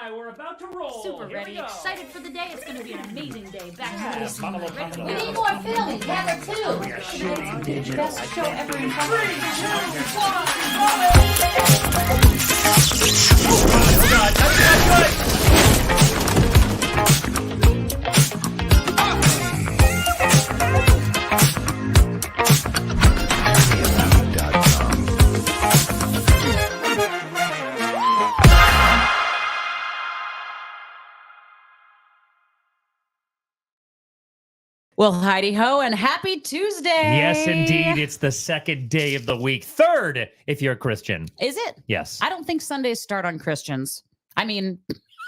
by. We're about to roll. Super ready, excited for the day. It's going to be an amazing day. Back to this. We need more film. Gather too. Best show ever in front of Oh, God. Well, Heidi-ho, and happy Tuesday. Yes, indeed. It's the second day of the week. Third, if you're a Christian. Is it? Yes. I don't think Sundays start on Christians. I mean,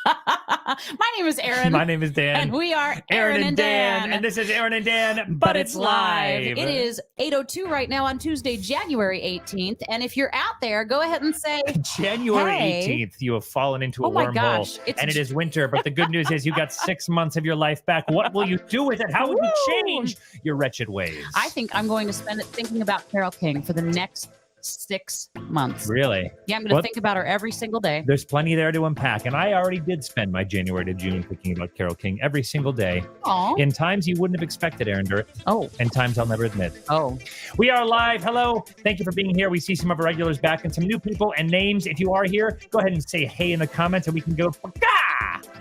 my name is Erinn. My name is Dan. And we are Erinn and Dan. And this is Erinn and Dan, but it's live. It is 8:02 right now on Tuesday, January 18th. And if you're out there, go ahead and say, January hey. 18th, you have fallen into a Oh my wormhole. gosh, And it is winter, but the good news is you got 6 months of your life back. What will you do with it? How will you change your wretched ways? I think I'm going to spend it thinking about Carole King for the next 6 months. Really? Yeah, I'm going to think about her every single day. There's plenty there to unpack. And I already did spend my January to June thinking about Carole King every single day. Aw. In times you wouldn't have expected, Erinn Dirt. Oh. And times I'll never admit. Oh. We are live. Hello. Thank you for being here. We see some of our regulars back and some new people and names. If you are here, go ahead and say hey in the comments and we can go.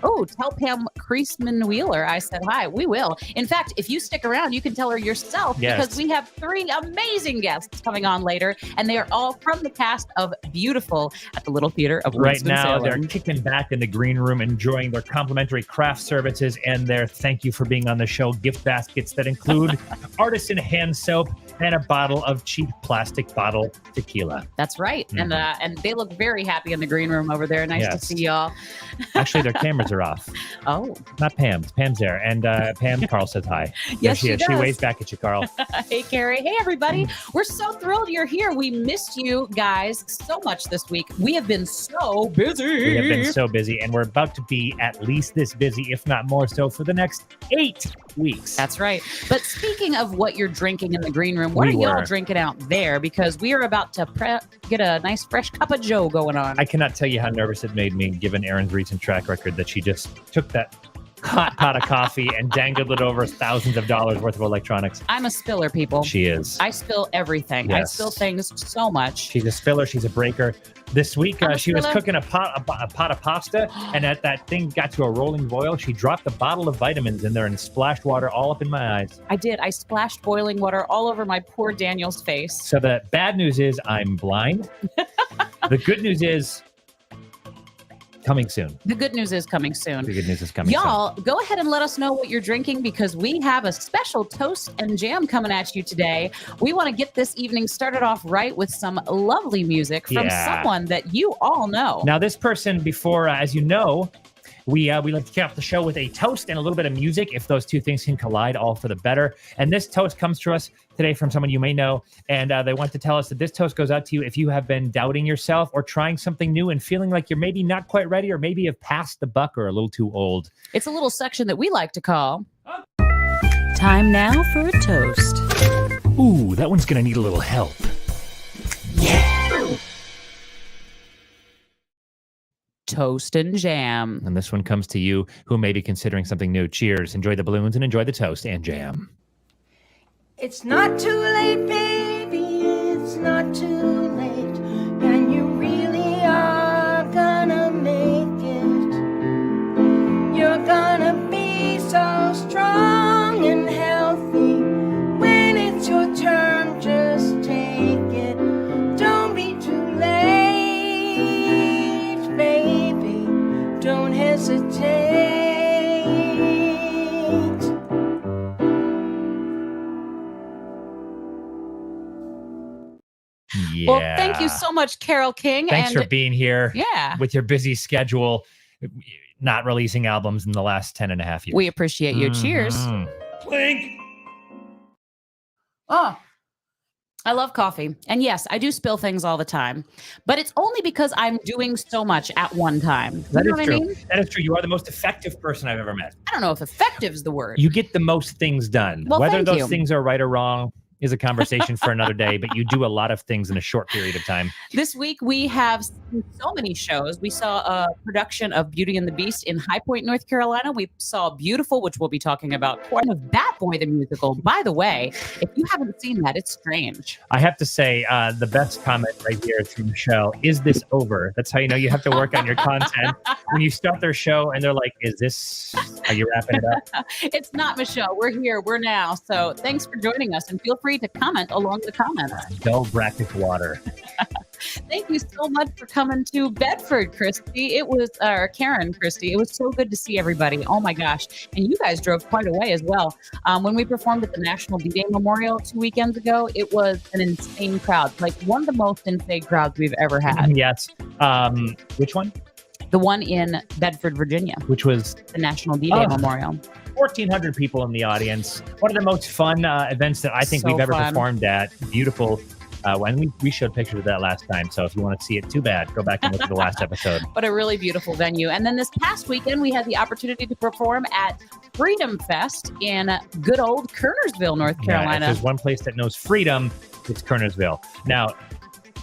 Oh, tell Pam Creasman Wheeler I said hi. We will. In fact, if you stick around, you can tell her yourself because we have 3 amazing guests coming on later, and they are all from the cast of Beautiful at the Little Theater of Right Winston, now, Salem. they're kicking back in the green room, enjoying their complimentary craft services and their thank you for being on the show gift baskets that include artisan hand soap and a bottle of cheap plastic bottle tequila. That's right. And they look very happy in the green room over there. Nice to see y'all. Actually, their cameras are off. Oh. Not Pam's. Pam's there. And Pam, Carl says hi. Yes, she she is. does. She waves back at you, Carl. Hey, Carrie. Hey, everybody. We're so thrilled you're here. We missed you guys so much this week. We have been so busy. We have been so busy, and we're about to be at least this busy, if not more so, for the next 8 weeks. That's right. But speaking of what you're drinking in the green room, what are y'all drinking out there? Because we are about to get a nice fresh cup of joe going on. I cannot tell you how nervous it made me, given Erinn's recent track record, that she just took that hot pot of coffee and dangled it over thousands of dollars worth of electronics. I'm a spiller, people. She is. I spill everything. Yes. I spill things so much. She's a spiller. She's a breaker. This week, she was cooking a pot of pasta, and as that thing got to a rolling boil, she dropped a bottle of vitamins in there and splashed water all up in my eyes. I did. I splashed boiling water all over my poor Daniel's face. So the bad news is I'm blind. The good news is coming soon. The good news is coming soon. The good news is coming Y'all, go ahead and let us know what you're drinking because we have a special toast and jam coming at you today. We want to get this evening started off right with some lovely music from someone that you all know. Now, this person before, as you know, we like to kick off the show with a toast and a little bit of music. If those two things can collide, all for the better. And this toast comes to us today from someone you may know. And they want to tell us that this toast goes out to you if you have been doubting yourself or trying something new and feeling like you're maybe not quite ready or maybe have passed the buck or a little too old. It's a little section that we like to call Time Now for a Toast. Ooh, that one's going to need a little help. Yeah. Toast and jam. And this one comes to you who may be considering something new. Cheers. Enjoy the balloons and enjoy the toast and jam. It's not too late, baby. It's not too late. And you really are gonna make it. You're gonna be so strong and healthy. When it's your turn, just take it. Don't be too late, baby. Don't hesitate. Yeah. Well, thank you so much, Carole King. Thanks for being here. Yeah. With your busy schedule, not releasing albums in the last 10 and a half years. We appreciate you. Cheers. Clink. Oh, I love coffee. And yes, I do spill things all the time, but it's only because I'm doing so much at one time. That you is know true. what I mean? That is true. You are the most effective person I've ever met. I don't know if effective is the word. You get the most things done. Well, Whether thank those you. things are right or wrong is a conversation for another day, but you do a lot of things in a short period of time. This week, we have seen so many shows. We saw a production of Beauty and the Beast in High Point, North Carolina. We saw Beautiful, which we'll be talking about. One of Bat Boy, the musical. By the way, if you haven't seen that, it's strange. I have to say, the best comment right here is from Michelle. Is this over? That's how you know you have to work on your content. When you start their show and they're like, are you wrapping it up? It's not, Michelle. We're here. We're now. So thanks for joining us, and feel free to comment along the comments. Go brackish water. Thank you so much for coming to Bedford, Christy. Karen, Christy. It was so good to see everybody. Oh my gosh. And you guys drove quite a way as well. When we performed at the National D-Day Memorial 2 weekends ago, it was an insane crowd. Like one of the most insane crowds we've ever had. Yes. Which one? The one in Bedford, Virginia. Which was? The National D-Day Memorial. 1,400 people in the audience. One of the most fun events that I think we've ever performed at. Beautiful. When we showed pictures of that last time. So if you want to see it, too bad. Go back and look at the last episode. But a really beautiful venue. And then this past weekend, we had the opportunity to perform at Freedom Fest in good old Kernersville, North Carolina. Yeah, if there's one place that knows freedom, it's Kernersville. Now,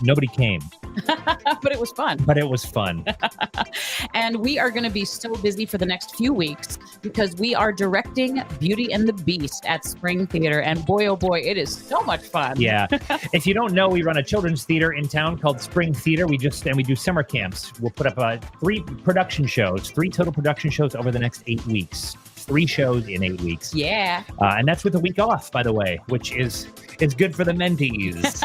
nobody came. But it was fun. And we are going to be so busy for the next few weeks because we are directing Beauty and the Beast at Spring Theater. And boy, oh boy, it is so much fun. Yeah. If you don't know, we run a children's theater in town called Spring Theater. We do summer camps. We'll put up 3 total production shows over the next 8 weeks. 3 shows in 8 weeks. Yeah. And that's with a week off, by the way, which is good for the mentees.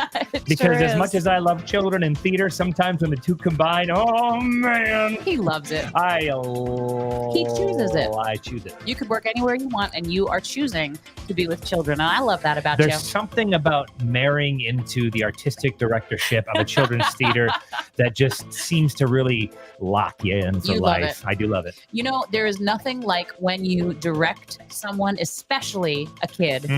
Because as much as I love children and theater, sometimes when the two combine, oh man. He loves it. He chooses it. I choose it. You could work anywhere you want, and you are choosing to be with children. And I love that about you. There's something about marrying into the artistic directorship of a children's theater that just seems to really lock you in for life. I do love it. You know, there is nothing like when you direct someone, especially a kid,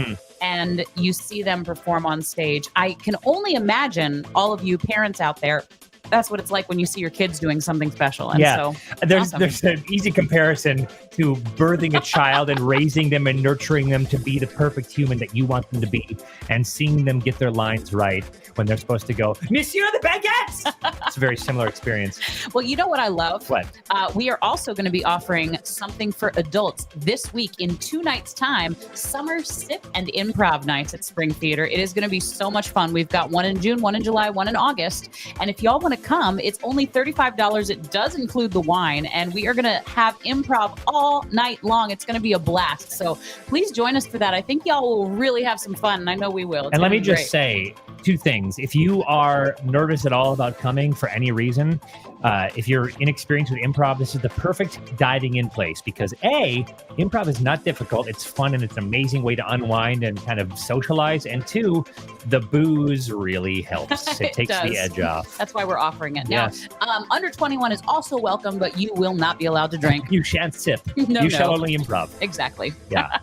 and you see them perform on stage. I can only imagine all of you parents out there, that's what it's like when you see your kids doing something special. And so there's an easy comparison to birthing a child and raising them and nurturing them to be the perfect human that you want them to be, and seeing them get their lines right when they're supposed to go, Monsieur the Baguettes! It's a very similar experience. Well, you know what I love? What? We are also going to be offering something for adults this week in 2 nights' time, summer sip and improv nights at Spring Theater. It is going to be so much fun. We've got one in June, one in July, one in August. And if y'all want to come, it's only $35. It does include the wine, and we are going to have improv all night long. It's going to be a blast. So please join us for that. I think y'all will really have some fun, and I know we will. And let me just say 2 things. If you are nervous at all about coming for any reason, if you're inexperienced with improv, this is the perfect diving in place because improv is not difficult. It's fun and it's an amazing way to unwind and kind of socialize. And 2, the booze really helps. It takes the edge off. That's why we're offering it. Yes. Now, under 21 is also welcome, but you will not be allowed to drink. You shan't sip. You shall only improv. Exactly. Yeah.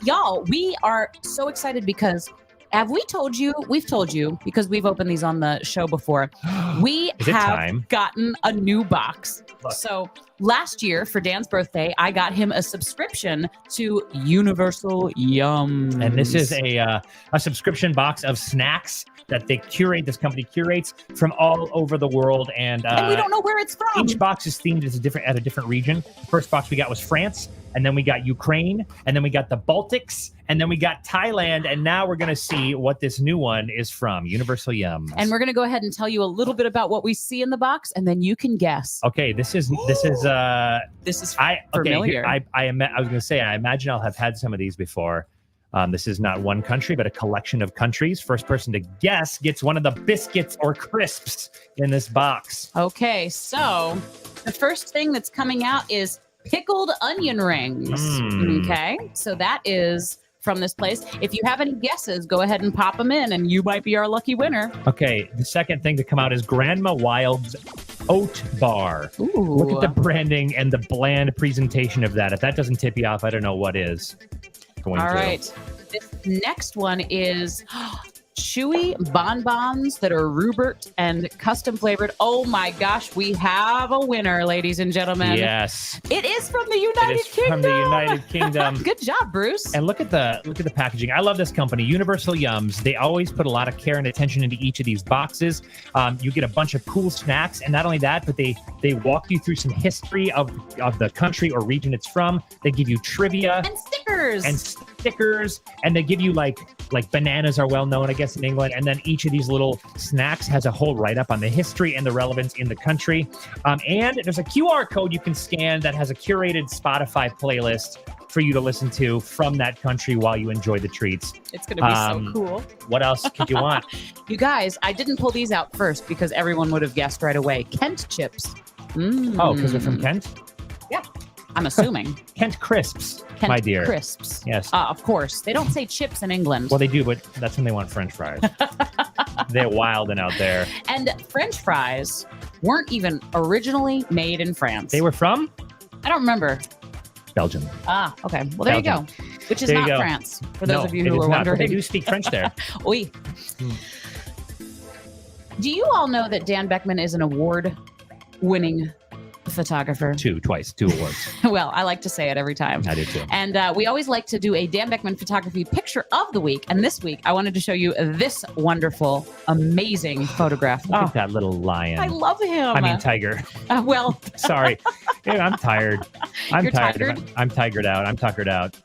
Y'all, we are so excited because have we told you? We've told you because we've opened these on the show before. We have gotten a new box. Look. So last year for Dan's birthday, I got him a subscription to Universal Yum. And this is a subscription box of snacks that this company curates from all over the world. And we don't know where it's from. Each box is themed at a different region. The first box we got was France, and then we got Ukraine, and then we got the Baltics, and then we got Thailand, and now we're going to see what this new one is from, Universal Yum. And we're going to go ahead and tell you a little bit about what we see in the box, and then you can guess. Okay, this is familiar. I was going to say, I imagine I'll have had some of these before. This is not one country, but a collection of countries. First person to guess gets one of the biscuits or crisps in this box. Okay, so the first thing that's coming out is pickled onion rings. Okay, so that is from this place. If you have any guesses, go ahead and pop them in, and you might be our lucky winner. Okay, the second thing to come out is Grandma Wild's Oat Bar. Ooh. Look at the branding and the bland presentation of that. If that doesn't tip you off, I don't know what is. All right. This next one is chewy bonbons that are Rupert and custom flavored. Oh my gosh, we have a winner, ladies and gentlemen. Yes. It is from the United Kingdom. From the United Kingdom. Good job, Bruce. And look at the packaging. I love this company, Universal Yums. They always put a lot of care and attention into each of these boxes. You get a bunch of cool snacks, and not only that, but they walk you through some history of the country or region it's from. They give you trivia and stickers, and they give you like bananas are well known, I guess, in England. And then each of these little snacks has a whole write-up on the history and the relevance in the country. And there's a QR code you can scan that has a curated Spotify playlist for you to listen to from that country while you enjoy the treats. It's going to be so cool. What else could you want? You guys, I didn't pull these out first because everyone would have guessed right away. Kent chips. Oh, because they're from Kent? Yeah. I'm assuming. Kent crisps, my dear. Crisps. Yes. Of course. They don't say chips in England. Well, they do, but that's when they want French fries. They're wilding out there. And French fries weren't even originally made in France. They were from? I don't remember. Belgium. Okay. Well, there Belgium. You go. Which is not France, for those of you who are wondering. They do speak French there. Oui. Do you all know that Dan Beckman is an award-winning photographer? Two awards. Well, I like to say it every time. I do too. And we always like to do a Dan Beckman photography picture of the week. And this week, I wanted to show you this wonderful, amazing photograph. Look at that little lion. I love him. I mean, tiger. Well, sorry. Yeah, I'm tired. You're tired? I'm tigered out. I'm tuckered out.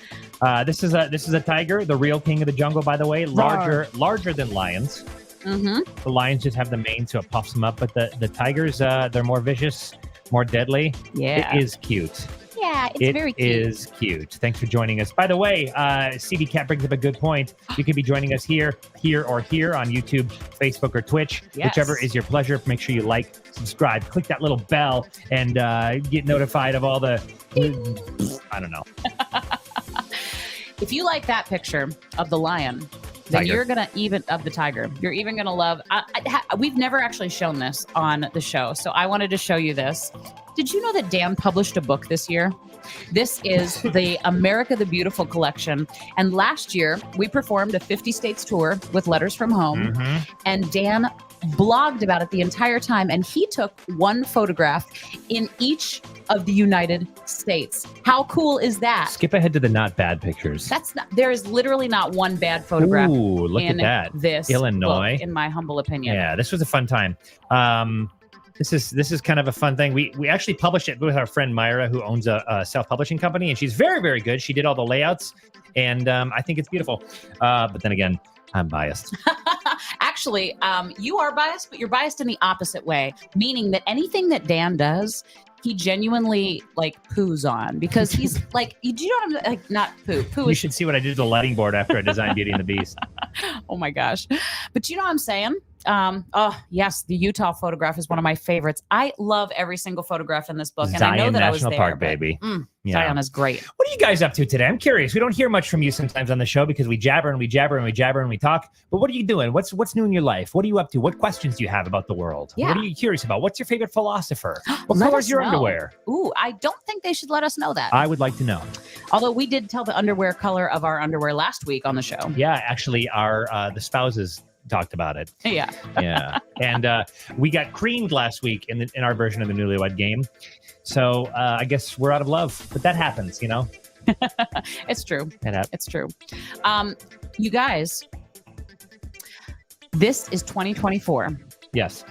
This is a tiger, the real king of the jungle, by the way. Larger than lions. Mm-hmm. The lions just have the mane, so it puffs them up. But the tigers, they're more vicious, more deadly. Yeah. It is cute. Yeah, it's very cute. It is cute. Thanks for joining us. By the way, CD Cat brings up a good point. You can be joining us here, or here on YouTube, Facebook, or Twitch. Yes. Whichever is your pleasure. Make sure you like, subscribe, click that little bell, and get notified of all the... I don't know. If you like that picture of the lion, then you're going to of the tiger. You're even going to love, we've never actually shown this on the show. So I wanted to show you this. Did you know that Dan published a book this year? This is the America the Beautiful collection. And last year we performed a 50 states tour with Letters from Home. Mm-hmm. And Dan blogged about it the entire time. And he took one photograph in each of the United States. How cool is that? Skip ahead to the not bad pictures. There is literally not one bad photograph. Ooh, look at that. This Illinois, book, in my humble opinion. Yeah, this was a fun time. This is kind of a fun thing. We actually published it with our friend Myra, who owns a self-publishing company, and she's very, very good. She did all the layouts, and I think it's beautiful. But then again, I'm biased. Actually, you are biased, but you're biased in the opposite way, meaning that anything that Dan does, he genuinely poos on, because he's like, do you know what I'm like? Not poo. You should see what I did to the lighting board after I designed Beauty and the Beast. Oh my gosh. But you know what I'm saying? Oh yes, the Utah photograph is one of my favorites. I love every single photograph in this book, and Zion I know that National I was there. Park, baby. Yeah. Zion is great. What are you guys up to today? I'm curious. We don't hear much from you sometimes on the show because we jabber and we jabber and we jabber and we talk. But what are you doing? What's new in your life? What are you up to? What questions do you have about the world? Yeah. What are you curious about? What's your favorite philosopher? What color is your underwear? Ooh, I don't think they should let us know that. I would like to know. Although we did tell the underwear color of our underwear last week on the show. Yeah, actually, the spouses talked about it. Yeah. Yeah. And we got creamed last week in our version of the Newlywed Game. So I guess we're out of love. But that happens, you know? It's true. It's true. You guys, this is 2024. Yes.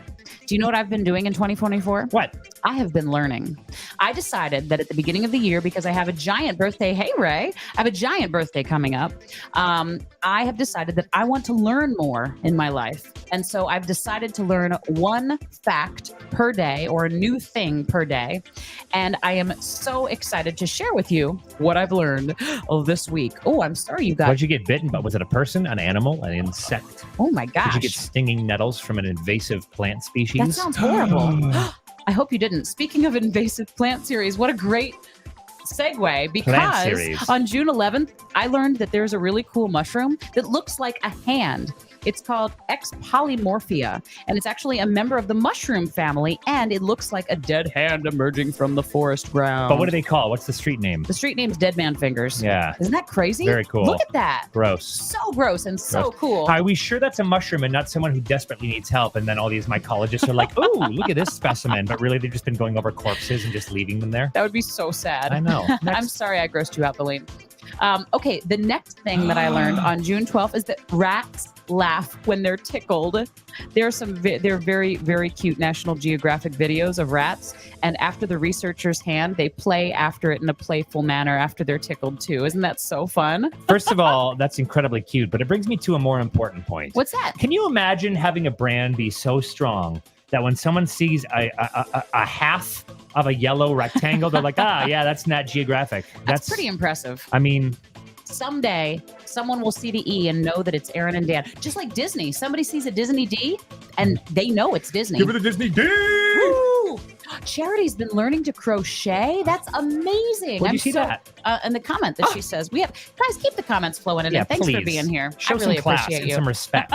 Do you know what I've been doing in 2024? What? I have been learning. I decided that at the beginning of the year, because I have a giant birthday, hey Ray, I have a giant birthday coming up. I have decided that I want to learn more in my life. And so I've decided to learn one fact per day, or a new thing per day. And I am so excited to share with you what I've learned this week. Oh, I'm sorry you got... What did you get bitten by? Was it a person, an animal, an insect? Oh my gosh. Did you get stinging nettles from an invasive plant species? That sounds horrible. I hope you didn't. Speaking of invasive plant series, what a great segue, because on June 11th, I learned that there's a really cool mushroom that looks like a hand. It's called X polymorphia, and it's actually a member of the mushroom family, and it looks like a dead hand emerging from the forest ground. But what do they call it? What's the street name? The street name's Dead Man Fingers. Yeah. Isn't that crazy? Very cool. Look at that. Gross. So gross and so cool. Are we sure that's a mushroom and not someone who desperately needs help? And then all these mycologists are like, "Oh, look at this specimen," but really they've just been going over corpses and just leaving them there. That would be so sad. I know. I'm sorry I grossed you out, Belen. Okay, the next thing that I learned on June 12th is that rats laugh when they're tickled. There are they're very, very cute National Geographic videos of rats, and after the researcher's hand, they play after it in a playful manner after they're tickled too. Isn't that so fun? First of all, that's incredibly cute, but it brings me to a more important point. What's that? Can you imagine having a brand be so strong that when someone sees a half of a yellow rectangle, they're like, yeah, that's Nat Geographic. That's pretty impressive. I mean, someday someone will see the E and know that it's Erinn Dan. Just like Disney. Somebody sees a Disney D and they know it's Disney. Give it a Disney D! Woo! Charity's been learning to crochet. That's amazing. Where'd you see that? In the comment that she says, guys, keep the comments flowing in. Yeah, and thanks for please. being here. Show I really some class appreciate and you. some respect.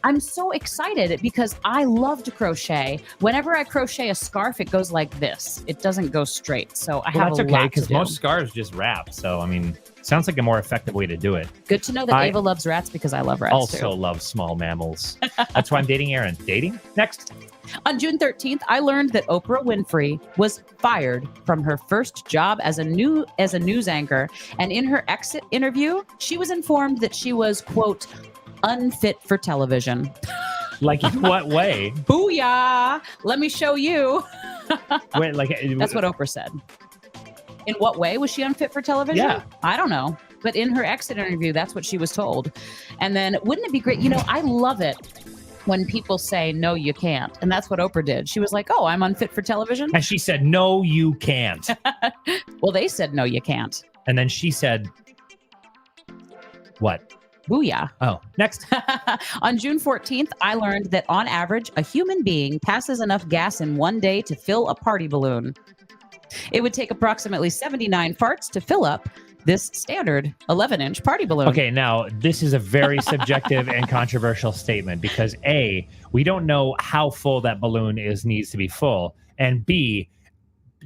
I'm so excited because I love to crochet. Whenever I crochet a scarf, it goes like this. It doesn't go straight. So I have that's a okay, lot to because do. most scarves just wrap. So, I mean, sounds like a more effective way to do it. Good to know that Ava loves rats because I love rats Also too. love small mammals. That's why I'm dating Erinn. Dating? Next. On June 13th, I learned that Oprah Winfrey was fired from her first job as a news anchor. And in her exit interview, she was informed that she was, quote, unfit for television. Like, in what way? Booyah! Let me show you. Wait, like, That's what Oprah said. In what way was she unfit for television? Yeah. I don't know. But in her exit interview, that's what she was told. And then wouldn't it be great? You know, I love it when people say, no, you can't. And that's what Oprah did. She was like, oh, I'm unfit for television. And she said, no, you can't. Well, they said, no, you can't. And then she said, what? Booyah. Oh, next. On June 14th, I learned that on average, a human being passes enough gas in one day to fill a party balloon. It would take approximately 79 farts to fill up this standard 11-inch party balloon. Okay, now this is a very subjective and controversial statement because A, we don't know how full that balloon needs to be full, and B,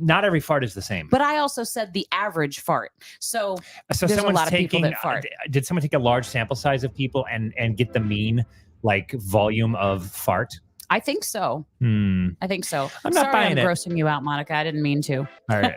not every fart is the same. But I also said the average fart. So there's a lot of people that fart. Did someone take a large sample size of people and get the mean like volume of fart? I think so. I think so. I'm not buying it. I'm grossing you out, Monica. I didn't mean to. All right.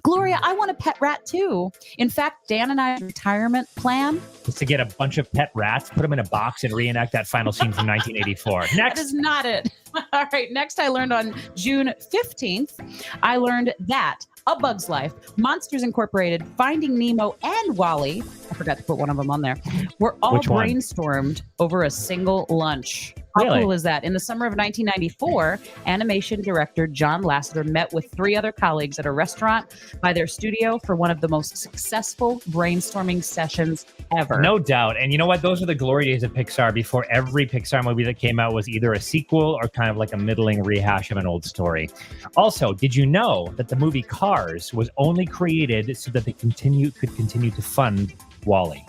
Gloria, I want a pet rat too. In fact, Dan and I's retirement plan is to get a bunch of pet rats, put them in a box, and reenact that final scene from 1984. Next. That is not it. All right. Next, I learned on June 15th, I learned that A Bug's Life, Monsters Incorporated, Finding Nemo, and WALL-E, I forgot to put one of them on there, were all brainstormed over a single lunch. How cool is that? In the summer of 1994, animation director John Lasseter met with 3 other colleagues at a restaurant by their studio for one of the most successful brainstorming sessions ever. No doubt. And you know what? Those are the glory days of Pixar before every Pixar movie that came out was either a sequel or kind of like a middling rehash of an old story. Also, did you know that the movie Cars was only created so that they could continue to fund WALL-E?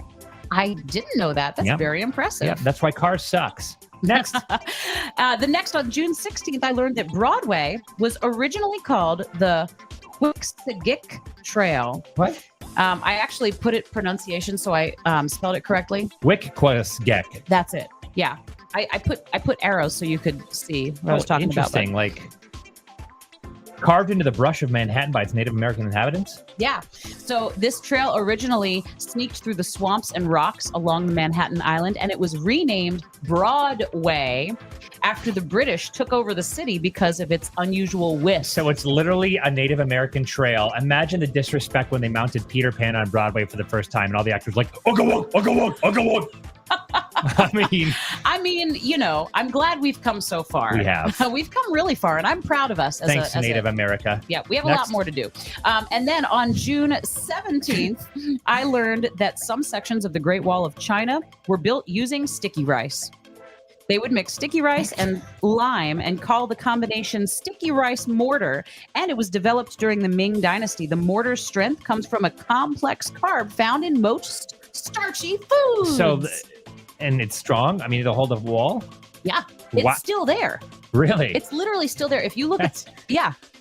I didn't know that. That's very impressive. Yeah, that's why Cars sucks. Next. The next on June 16th, I learned that Broadway was originally called the Quiksagik Trail. What? I actually put it pronunciation, so I spelled it correctly. Quiksagik. That's it. Yeah. I put arrows so you could see what I was talking about. Interesting. Like carved into the brush of Manhattan by its Native American inhabitants? Yeah. So this trail originally sneaked through the swamps and rocks along the Manhattan Island, and it was renamed Broadway after the British took over the city because of its unusual width. So it's literally a Native American trail. Imagine the disrespect when they mounted Peter Pan on Broadway for the first time, and all the actors were like, Ugga-wug. I mean, you know, I'm glad we've come so far. We have. We've come really far, and I'm proud of us. Thanks to Native America. Yeah, we have a lot more to do. And then on June 17th, I learned that some sections of the Great Wall of China were built using sticky rice. They would mix sticky rice and lime and call the combination sticky rice mortar. And it was developed during the Ming Dynasty. The mortar's strength comes from a complex carb found in most starchy foods. So and it's strong. I mean, it'll hold a wall. Yeah, it's still there. Really? It's literally still there. If you look at,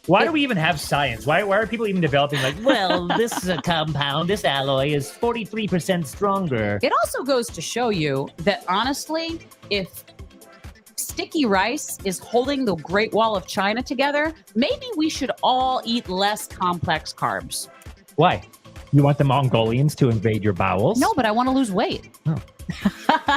Why do we even have science? Why are people even developing like, well, this compound, this alloy is 43% stronger? It also goes to show you that honestly, if sticky rice is holding the Great Wall of China together, maybe we should all eat less complex carbs. Why? You want the Mongolians to invade your bowels? No, but I want to lose weight. Oh.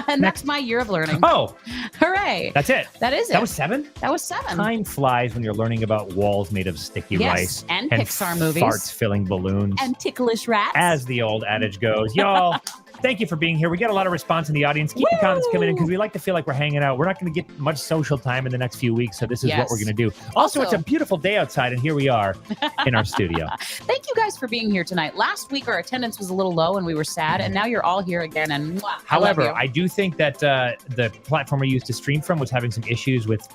And that's my year of learning. Oh, hooray. That's it. That is it. That was 7? That was 7. Time flies when you're learning about walls made of sticky rice. And Pixar movies. Farts filling balloons. And ticklish rats. As the old adage goes. Y'all, thank you for being here. We get a lot of response in the audience. Keep the comments coming in because we like to feel like we're hanging out. We're not going to get much social time in the next few weeks, so this is what we're going to do. Also, it's a beautiful day outside, and here we are in our studio. Thank you guys for being here tonight. Last week, our attendance was a little low, and we were sad, and now you're all here again. And however, I do think that the platform we used to stream from was having some issues with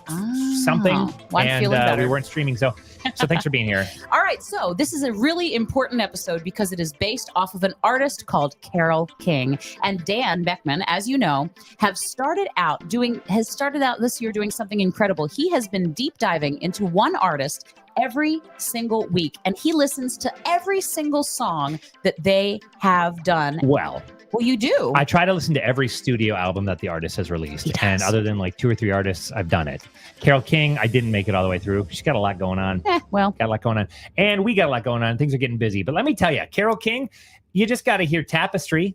something, and we weren't streaming. So thanks for being here. All right, so this is a really important episode because it is based off of an artist called Carole King. And Dan Beckman, as you know, has started out this year doing something incredible. He has been deep diving into one artist every single week, and he listens to every single song that they have done. Well, you do. I try to listen to every studio album that the artist has released. Yes. And other than like 2 or 3 artists, I've done it. Carole King, I didn't make it all the way through. She's got a lot going on. Got a lot going on. And we got a lot going on. Things are getting busy. But let me tell you, Carole King, you just got to hear Tapestry.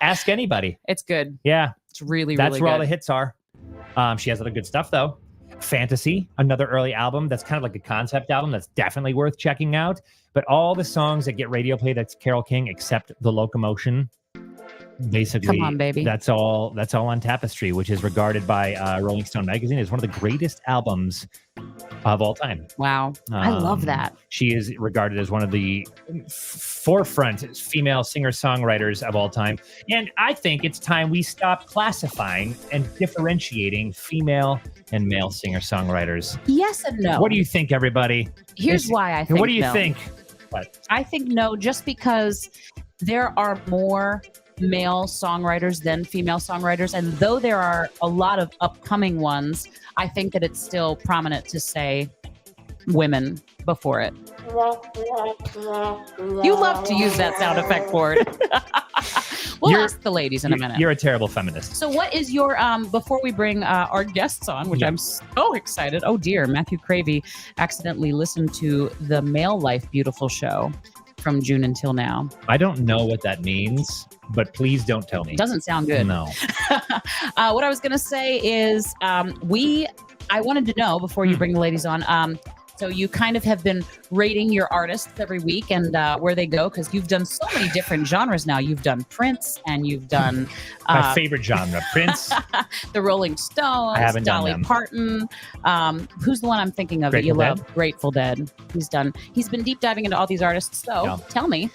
Ask anybody. It's good. Yeah. It's really, That's really where good. all the hits are. She has other good stuff, though. Fantasy, another early album that's kind of like a concept album that's definitely worth checking out. But all the songs that get radio play, that's Carole King, except The Locomotion. Basically, come on, baby. That's all on Tapestry, which is regarded by Rolling Stone magazine as one of the greatest albums of all time. Wow. I love that. She is regarded as one of the forefront female singer-songwriters of all time. And I think it's time we stop classifying and differentiating female and male singer-songwriters. Yes and no. What do you think, everybody? Here's why I think What do you no. think? What? I think no, just because there are more male songwriters than female songwriters. And though there are a lot of upcoming ones, I think that it's still prominent to say women before it. You love to use that sound effect board. We'll ask the ladies in a minute. You're a terrible feminist. So what is your, before we bring our guests on, which I'm so excited. Oh dear, Matthew Cravey accidentally listened to the Male Life Beautiful show from June until now. I don't know what that means, but please don't tell me. Doesn't sound good. No. What I was going to say is I wanted to know before you bring the ladies on, so you kind of have been rating your artists every week and where they go, because you've done so many different genres now. You've done Prince and you've done... my favorite genre, Prince. The Rolling Stones. I haven't Dolly done them. Parton. Who's the one I'm thinking of that you love? Grateful Dead. He's been deep diving into all these artists. So tell me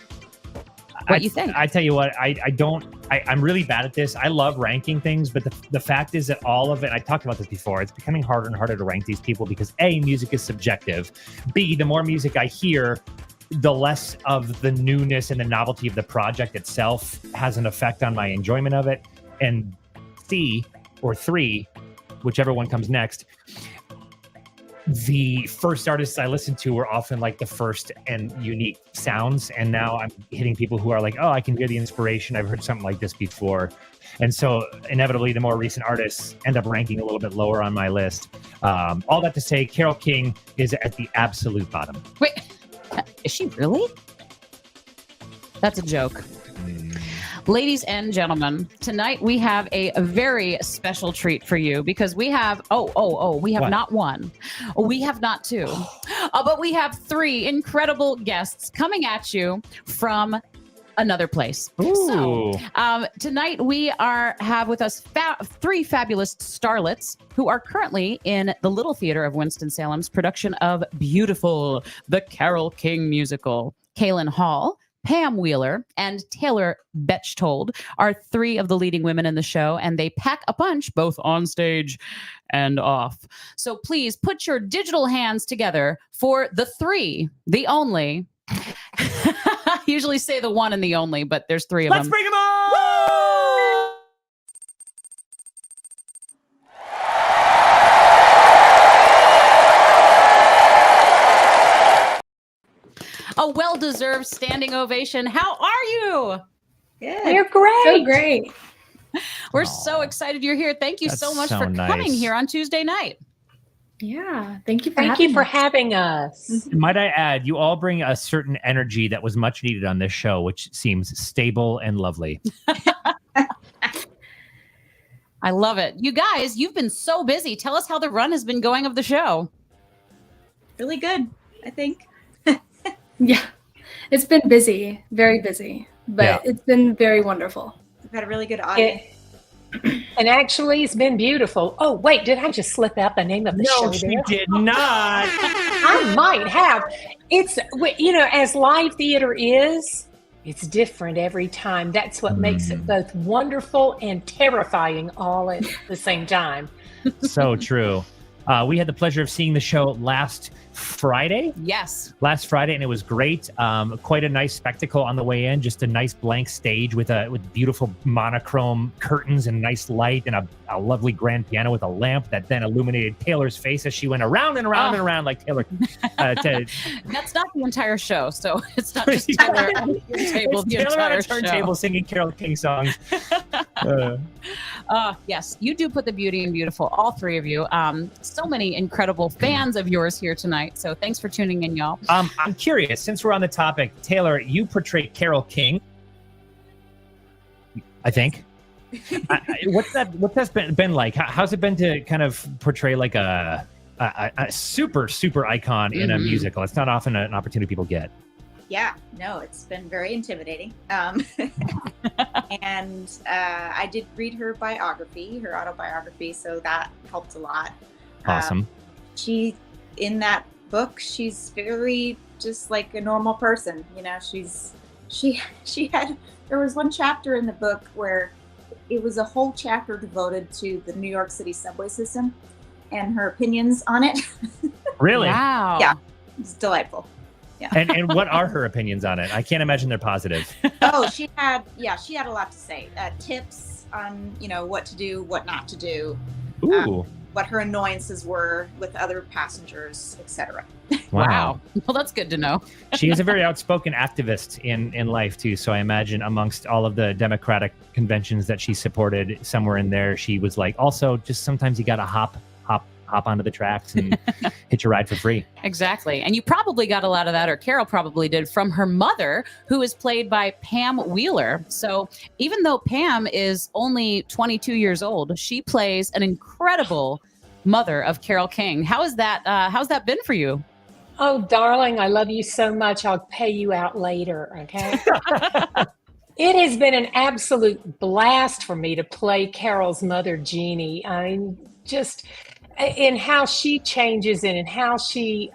what you think. I tell you what, I'm really bad at this. I love ranking things, but the fact is that all of it, I talked about this before, it's becoming harder and harder to rank these people because A, music is subjective. B, the more music I hear, the less of the newness and the novelty of the project itself has an effect on my enjoyment of it. And C, or 3, whichever one comes next, the first artists I listened to were often like the first and unique sounds. And now I'm hitting people who are like, oh, I can hear the inspiration. I've heard something like this before. And so inevitably, the more recent artists end up ranking a little bit lower on my list. All that to say, Carole King is at the absolute bottom. Wait, is she really? That's a joke. Ladies and gentlemen, tonight we have a very special treat for you because we have, we have not one, we have not 2, but we have 3 incredible guests coming at you from another place. Ooh. So tonight we have with us 3 fabulous starlets who are currently in the Little Theater of Winston-Salem's production of Beautiful, the Carole King musical. Kaylin Hall, Pam Wheeler, and Taylor Bechtold are 3 of the leading women in the show, and they pack a punch both on stage and off. So please put your digital hands together for the 3, the only. I usually say the one and the only, but there's 3 of them. Let's bring them on! A well-deserved standing ovation. How are you? Good. You're great. So great. We're so excited you're here. Thank you so much for coming here on Tuesday night. Yeah. Thank you for having us. Might I add, you all bring a certain energy that was much needed on this show, which seems stable and lovely. I love it. You guys, you've been so busy. Tell us how the run has been going of the show. Really good, I think. Yeah. It's been busy, very busy, but it's been very wonderful. We've had a really good audience. And actually, it's been beautiful. Oh, wait, did I just slip out the name of the show? No, she did not. I might have. It's, as live theater is, it's different every time. That's what makes it both wonderful and terrifying all at the same time. So true. We had the pleasure of seeing the show last Friday. Yes. Last Friday, and it was great. Quite a nice spectacle on the way in. Just a nice blank stage with beautiful monochrome curtains and nice light and a lovely grand piano with a lamp that then illuminated Taylor's face as she went around and around and around like Taylor. That's not the entire show, so it's not just Taylor on a turntable. Taylor on a turntable singing Carole King songs. Yes, you do put the beauty in beautiful, all three of you. So many incredible fans of yours here tonight. So thanks for tuning in, y'all. I'm curious, since we're on the topic, Taylor, you portray Carole King, I think. What's that been like? How's it been to kind of portray like a super icon in a musical? It's not often an opportunity people get. Yeah, no, it's been very intimidating. And I did read her autobiography, so that helped a lot. Awesome. She, in that book, she's very just like a normal person. There was one chapter in the book where it was a whole chapter devoted to the New York City subway system and her opinions on it. Really? Wow. Yeah, it's delightful. Yeah. And what are her opinions on it? I can't imagine they're positive. Oh, she had a lot to say. Tips on, what to do, what not to do. Ooh. What her annoyances were with other passengers, etc. Wow. Well, that's good to know. She is a very outspoken activist in life too. So I imagine amongst all of the Democratic conventions that she supported, somewhere in there, she was like, also just sometimes you got to hop onto the tracks and hitch a ride for free. Exactly. And you probably got a lot of that, or Carole probably did, from her mother, who is played by Pam Wheeler. So even though Pam is only 22 years old, she plays an incredible mother of Carole King. How's that been for you? Oh, darling, I love you so much. I'll pay you out later, okay? It has been an absolute blast for me to play Carol's mother, Jeannie. I mean, just in how she changes and in how she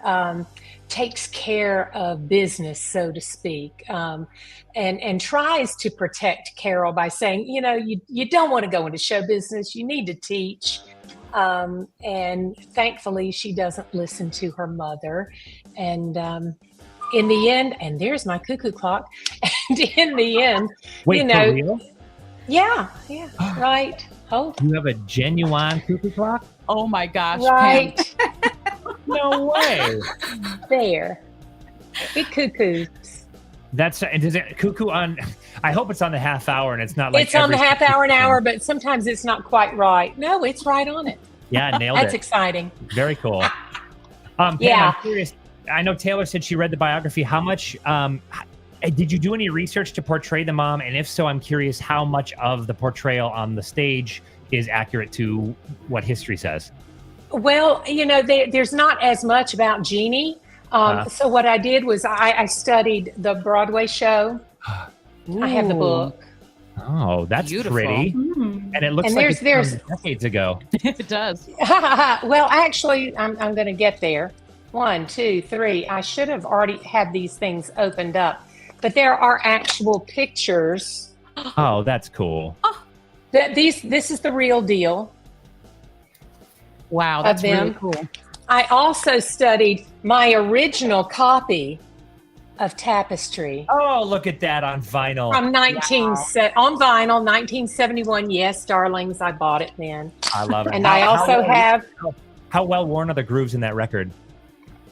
takes care of business, so to speak, and tries to protect Carole by saying, you don't want to go into show business, you need to teach. And thankfully, she doesn't listen to her mother. And in the end, and there's my cuckoo clock, and in the end, Wait, for real? Yeah, right. Oh, You have a genuine cuckoo clock? Oh my gosh, right. No way. There. It cuckoos. Is it cuckoo on? I hope it's on the half hour and it's not like It's on the half hour, an hour, but sometimes it's not quite right. No, it's right on it. Yeah, nailed That's it. exciting. Very cool. Pam, Yeah. I'm curious. I know Taylor said she read the biography. How much? Did you do any research to portray the mom? And if so, I'm curious how much of the portrayal on the stage is accurate to what history says. Well, there's not as much about Jeannie. So what I did was I studied the Broadway show. I have the book. Oh, that's Beautiful. pretty. And it looks And like there's it's from decades ago. It does. Well, actually, I'm going to get there. 1, 2, 3. I should have already had these things opened up. But there are actual pictures. Oh, that's cool. This is the real deal. Wow, that's of them. really cool. I also studied my original copy of Tapestry Oh, look at that on vinyl. from on vinyl, 1971. Yes, darlings, I bought it then. I love it. And I also have. How well worn are the grooves in that record?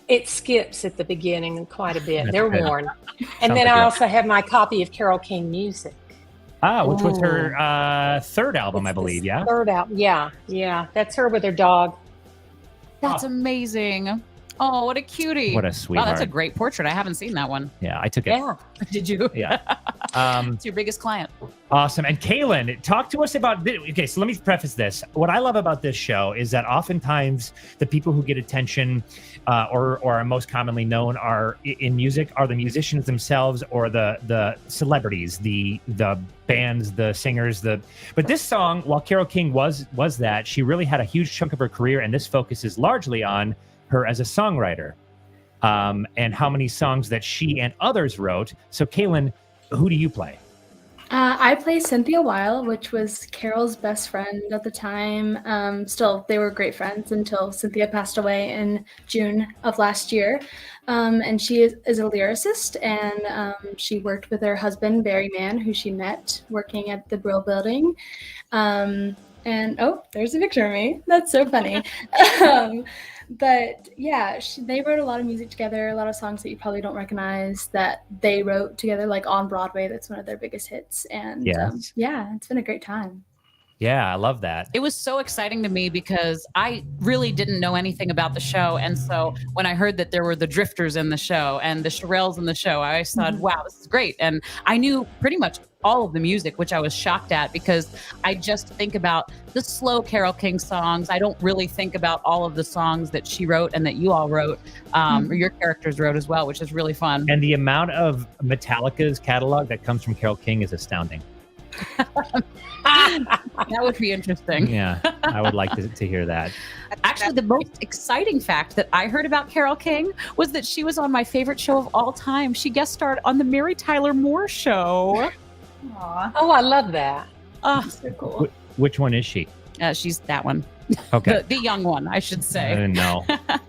It skips at the beginning quite a bit. That's They're good. worn. Sounds And then like I it. also have my copy of Carole King Music. Which was her third album, I believe. Yeah. Third album. Yeah. That's her with her dog. That's amazing. Oh, what a cutie. What a Wow, sweetheart. that's a great portrait. I haven't seen that one. Yeah, I took it. Yeah. Did you? Yeah. It's your biggest client. Awesome. And Kaylin, talk to us about. Okay, so let me preface this. What I love about this show is that oftentimes the people who get attention or are most commonly known are in music are the musicians themselves or the celebrities, the bands, the singers. But this song, while Carole King was that, she really had a huge chunk of her career, and this focuses largely on her as a songwriter and how many songs that she and others wrote. So, Kaylin, who do you play? I play Cynthia Weil, which was Carole's best friend at the time. Still, they were great friends until Cynthia passed away in June of last year. And she is a lyricist, and she worked with her husband, Barry Mann, who she met working at the Brill Building. And there's a picture of me. That's so funny. But yeah, they wrote a lot of music together, a lot of songs that you probably don't recognize that they wrote together, like on Broadway. That's one of their biggest hits. And it's been a great time. Yeah, I love that. It was so exciting to me because I really didn't know anything about the show. And so when I heard that there were the Drifters in the show and the Shirelles in the show, I thought, wow, this is great. And I knew pretty much all of the music, which I was shocked at because I just think about the slow Carole King songs. I don't really think about all of the songs that she wrote and that you all wrote, or your characters wrote as well, which is really fun. And the amount of Metallica's catalog that comes from Carole King is astounding. That would be interesting. Yeah, I would like to hear that. Actually, the most exciting fact that I heard about Carole King was that she was on my favorite show of all time. She guest starred on the Mary Tyler Moore Show. Aw. Oh, I love that. So cool. Which one is she? She's that one. Okay. The young one, I should I say. didn't know.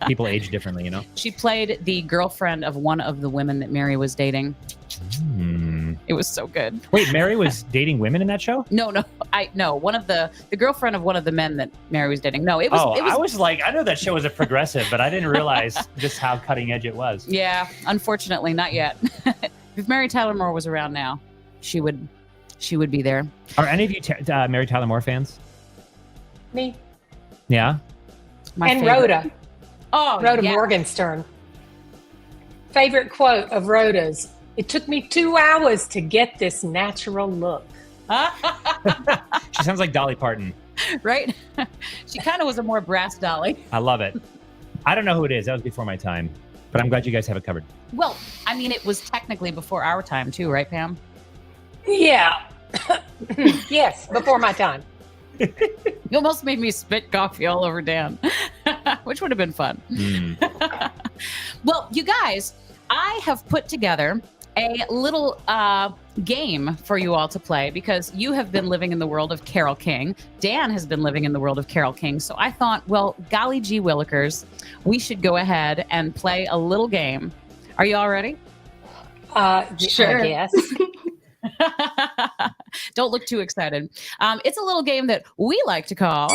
People age differently, you know? She played the girlfriend of one of the women that Mary was dating. It was so good. Wait, Mary was dating women in that show? No, one of the girlfriend of one of the men that Mary was dating. No, it was. I was like, I know that show was a progressive, but I didn't realize just how cutting edge it was. Yeah, unfortunately, not yet. If Mary Tyler Moore was around now, she would be there. Are any of you Mary Tyler Moore fans? Me. Yeah. And favorite. Rhoda. Oh, Rhoda yeah. Morgenstern. Favorite quote of Rhoda's: "It took me 2 hours to get this natural look." She sounds like Dolly Parton. Right? She kind of was a more brass dolly. I love it. I don't know who it is. That was before my time, but I'm glad you guys have it covered. Well, I mean, it was technically before our time too, right, Pam? Yeah. Yes, before my time. You almost made me spit coffee all over Dan, which would have been fun. Well, you guys, I have put together a little game for you all to play because you have been living in the world of Carole King. Dan has been living in the world of Carole King. So I thought, well, golly gee willikers, we should go ahead and play a little game. Are you all ready? Sure. I guess. Don't look too excited. It's a little game that we like to call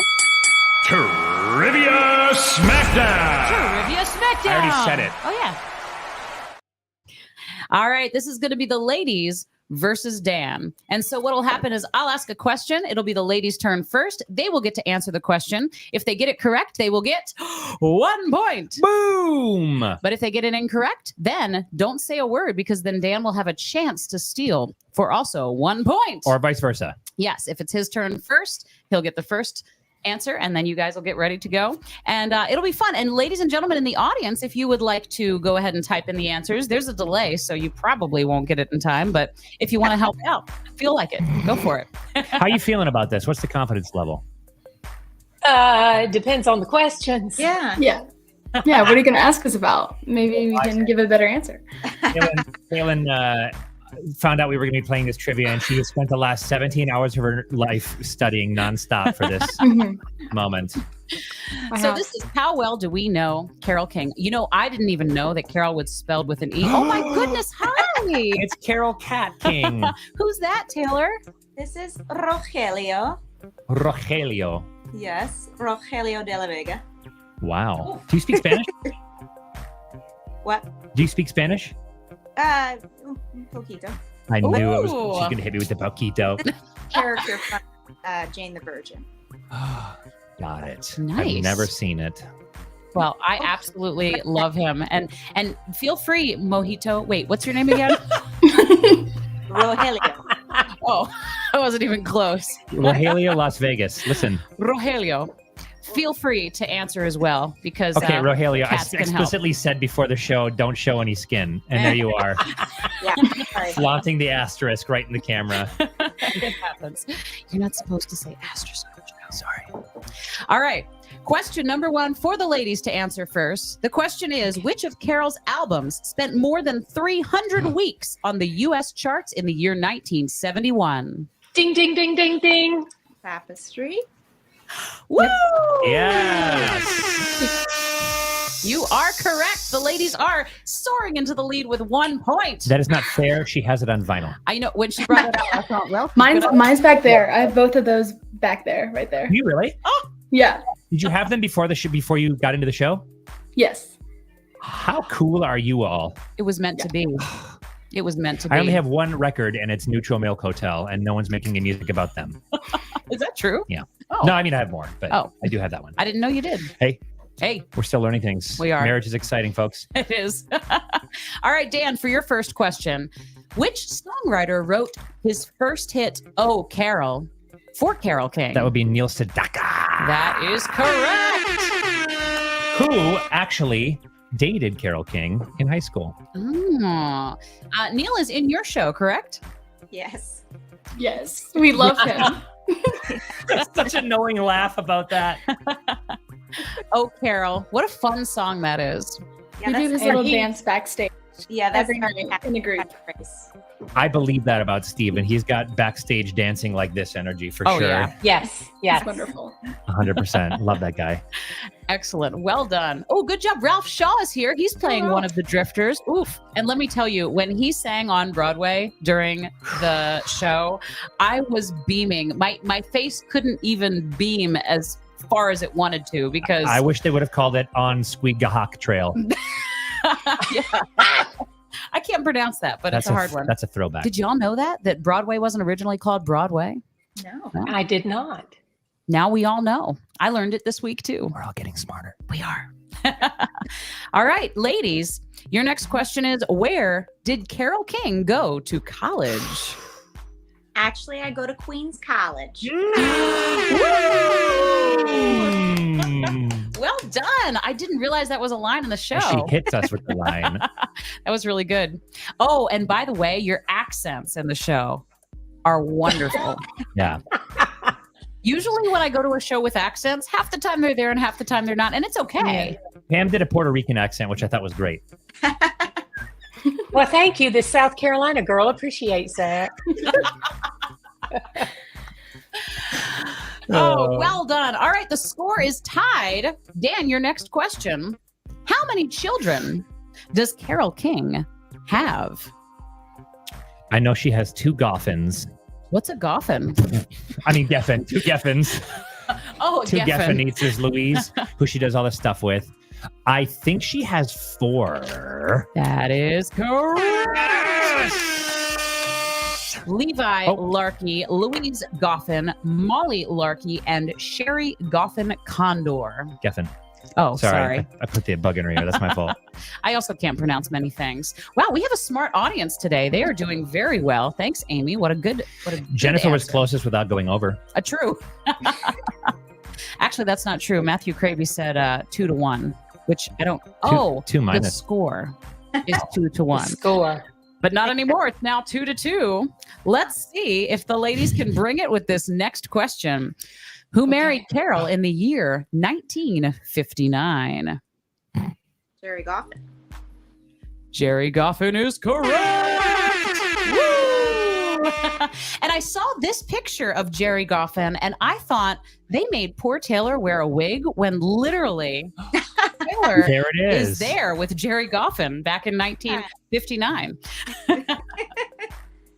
Trivia Smackdown. Trivia Smackdown. I already said it. Oh, yeah. All right. This is going to be the ladies versus Dan. And so what will happen is I'll ask a question. It'll be the ladies' turn first. They will get to answer the question. If they get it correct, they will get 1 point. Boom! But if they get it incorrect, then don't say a word because then Dan will have a chance to steal for also 1 point. Or vice versa. Yes, if it's his turn first, he'll get the first answer, and then you guys will get ready to go. And it'll be fun. And ladies and gentlemen in the audience, if you would like to go ahead and type in the answers, there's a delay, so you probably won't get it in time. But if you want to help out, feel like it, go for it. How are you feeling about this? What's the confidence level? Depends on the questions. Yeah. Yeah. Yeah. What are you going to ask us about? Maybe we can give a better answer. Kaylin found out we were going to be playing this trivia, and she has spent the last 17 hours of her life studying nonstop for this moment. So this is how well do we know Carole King? You know, I didn't even know that Carole was spelled with an E. Oh my goodness. Hi. It's Carole Cat King. Who's that, Taylor? This is Rogelio. Rogelio. Yes, Rogelio de la Vega. Wow. Do you speak Spanish? What? Do you speak Spanish? Un poquito. I knew it was. Ooh. She's gonna hit me with the poquito. Character from Jane the Virgin. Got it. Nice. I've never seen it. Well, I absolutely love him. And feel free, Mojito. Wait, what's your name again? Rogelio. Oh, I wasn't even close. Rogelio, Las Vegas. Listen. Rogelio, feel free to answer as well because Okay, Rogelio, I cats can help. explicitly said before the show, don't show any skin. And there you are, Yeah. Sorry. flaunting the asterisk right in the camera. it happens. You're not supposed to say asterisk. Sorry. All right. Question number 1 for the ladies to answer first. The question is, which of Carol's albums spent more than 300 weeks on the U.S. charts in the year 1971? Ding, ding, ding, ding, ding. Tapestry. Woo! Yes. You are correct. The ladies are soaring into the lead with 1 point. That is not fair. She has it on vinyl. I know when she brought it out, I thought, well, Mine's back there. I have both of those back there, right there. You really? Yeah. Did you have them before before you got into the show? Yes. How cool are you all? it was meant to be. It was meant to be. I only have one record, and it's Neutral Milk Hotel, and no one's making any music about them. Is that true? Yeah. Oh. No, I mean, I have more, but Oh. I do have that one. I didn't know you did. Hey, We're still learning things. We are. Marriage is exciting, folks. it is. All right, Dan, for your first question, which songwriter wrote his first hit, Oh, Carol, for Carole King? That would be Neil Sedaka. That is correct. Who actually dated Carole King in high school. Oh. Neil is in your show, correct? Yes. Yes. We love him. That's such a knowing laugh about that. Oh, Carol, what a fun song that is. Yeah, We do that's this little he- dance backstage Yeah, that's every night in a group. catchphrase. I believe that about Steve, and he's got backstage dancing like this energy for Oh, sure. yeah. Yes, yes. It's wonderful. 100%. Love that guy. Excellent. Well done. Oh, good job. Ralph Shaw is here. He's playing one of the drifters. Oof. And let me tell you, when he sang on Broadway during the show, I was beaming. My face couldn't even beam as far as it wanted to because I wish they would have called it On Squeegahawk Trail. Yeah. I can't pronounce that, but it's a hard one. That's a throwback. Did y'all know that Broadway wasn't originally called Broadway? No. I did not. Now we all know. I learned it this week too. We're all getting smarter. We are. All right, ladies, your next question is, where did Carole King go to college? Actually, I go to Queens College. Well done. I didn't realize that was a line in the show. She hits us with the line. That was really good. Oh, and by the way, your accents in the show are wonderful. Yeah. Usually when I go to a show with accents, half the time they're there and half the time they're not. And it's okay. Pam did a Puerto Rican accent, which I thought was great. Well, thank you. The South Carolina girl appreciates that. Oh, well done. All right, the score is tied. Dan, your next question. How many children does Carole King have? I know she has 2 Goffins. What's a Goffin? I mean, Geffen. 2 Geffins. Oh, 2 Geffen. Geffinites. There's Louise, who she does all this stuff with. I think she has 4. That is correct. Levi Larkey, Louise Goffin, Molly Larkey, and Sherry Goffin Condor. Geffen. Oh, Sorry. sorry. I put the bug in her ear. That's my fault. I also can't pronounce many things. Wow, we have a smart audience today. They are doing very well. Thanks, Amy. What a good Jennifer was answer. closest without going over. True. Actually, that's not true. Matthew Cravey said 2-1, which I don't. Two The minus. score is 2-1. Score. But not anymore. It's now 2-2. Let's see if the ladies can bring it with this next question. Who married Carol in the year 1959? Jerry Goffin. Jerry Goffin is correct. Woo! And I saw this picture of Jerry Goffin, and I thought they made poor Taylor wear a wig when literally Taylor There it is is. there with Jerry Goffin back in 1959.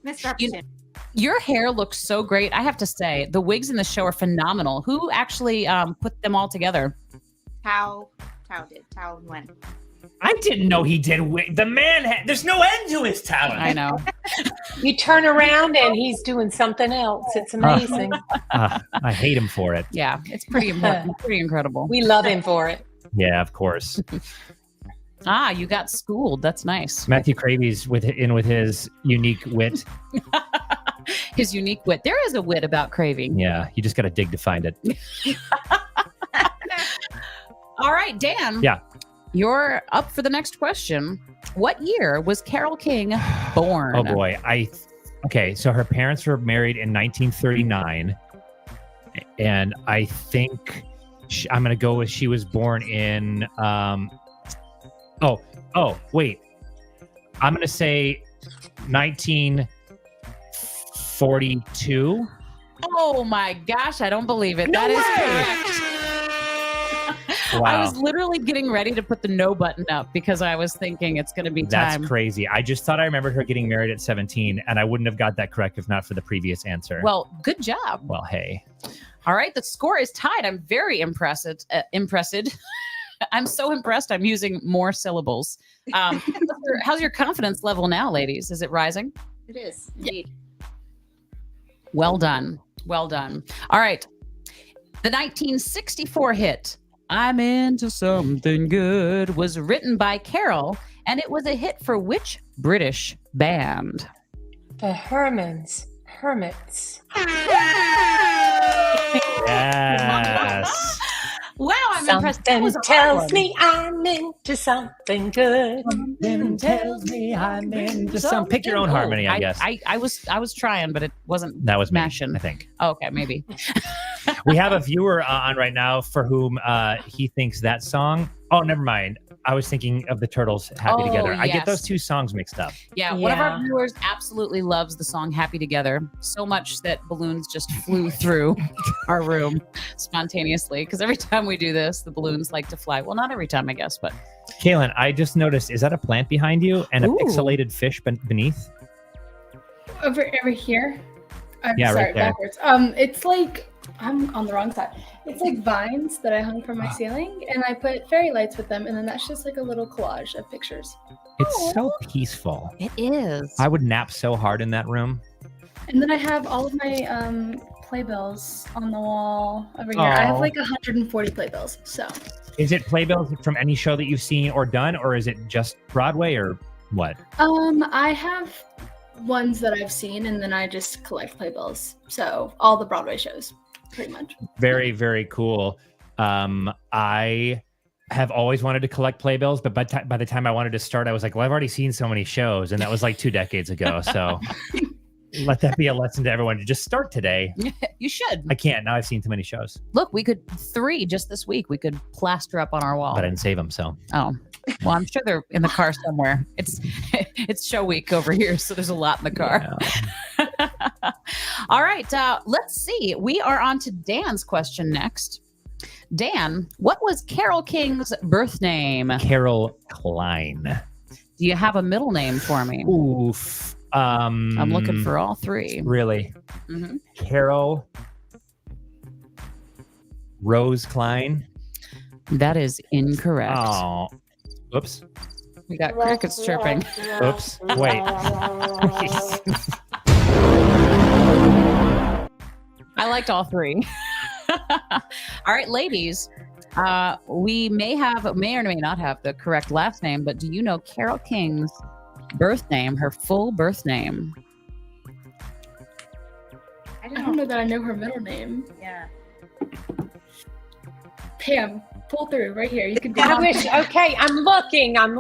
Missed opportunity. Your hair looks so great. I have to say, the wigs in the show are phenomenal. Who actually put them all together? Tao did. Tao and Wen. I didn't know he did. The man, there's no end to his talent. I know. You turn around and he's doing something else. It's amazing. I hate him for it. Yeah, it's pretty important, pretty incredible. We love him for it. Yeah, of course. You got schooled. That's nice. Matthew Cravy's with his unique wit. His unique wit. There is a wit about Craving. Yeah, you just got to dig to find it. All right, Dan. Yeah. You're up for the next question. What year was Carole King born? Oh boy. Okay, so her parents were married in 1939. And I think I'm going to go with she was born in wait. I'm going to say 1942. Oh my gosh, I don't believe it. No that way! is correct. Wow. I was literally getting ready to put the no button up because I was thinking it's going to be time. That's crazy. I just thought I remembered her getting married at 17, and I wouldn't have got that correct if not for the previous answer. Well, good job. Well, hey. All right, the score is tied. I'm very impressed. I'm so impressed. I'm using more syllables. How's your confidence level now, ladies? Is it rising? It is indeed. Well done. Well done. All right. The 1964 hit, I'm Into Something Good, was written by Carole, and it was a hit for which British band? The Hermits. Yes. Wow, I'm impressed. That Something was a hard tells one. me I'm into something good. Something tells me I'm into some. Pick your own harmony, I guess. I was trying, but it wasn't. That was me, mashing. I think. Oh, okay, maybe. We have a viewer on right now for whom he thinks that song. Oh, never mind. I was thinking of the Turtles' Happy Together. I Yes. get those two songs mixed up. Yeah, one of our viewers absolutely loves the song Happy Together so much that balloons just flew through our room spontaneously. Because every time we do this, the balloons like to fly. Well, not every time, I guess, but. Kaylin, I just noticed, is that a plant behind you and a Ooh. pixelated fish beneath? Over here. I'm Yeah, sorry, right there. backwards. It's like I'm on the wrong side. It's like vines that I hung from my ceiling, and I put fairy lights with them, and then that's just like a little collage of pictures. It's so peaceful. It is. I would nap so hard in that room. And then I have all of my playbills on the wall over here. I have Aw. like 140 playbills. So Is it playbills from any show that you've seen or done, or is it just Broadway or what? I have ones that I've seen, and then I just collect playbills. So all the Broadway shows, pretty much. Very, very cool. I have always wanted to collect playbills, but by the time I wanted to start, I was like, well, I've already seen so many shows, and that was like 2 decades ago. So let that be a lesson to everyone to just start today. You should. I can't. Now I've seen too many shows. Look, we could 3 just this week. We could plaster up on our wall. But I didn't save them, so. Oh, well, I'm sure they're in the car somewhere. It's show week over here, so there's a lot in the car. Yeah. All right, let's see. We are on to Dan's question next. Dan, what was Carole King's birth name? Carole Klein. Do you have a middle name for me? Oof. I'm looking for all 3. Really? Mm-hmm. Carole Rose Klein. That is incorrect. Oh. Oops. We got crickets chirping. Oops. Wait. I liked all 3. All right, ladies. We may or may not have the correct last name, but do you know Carole King's birth name, her full birth name? I don't know that I know her middle name. Yeah. Pam, pull through right here. You can do I it. wish. Okay, I'm looking. An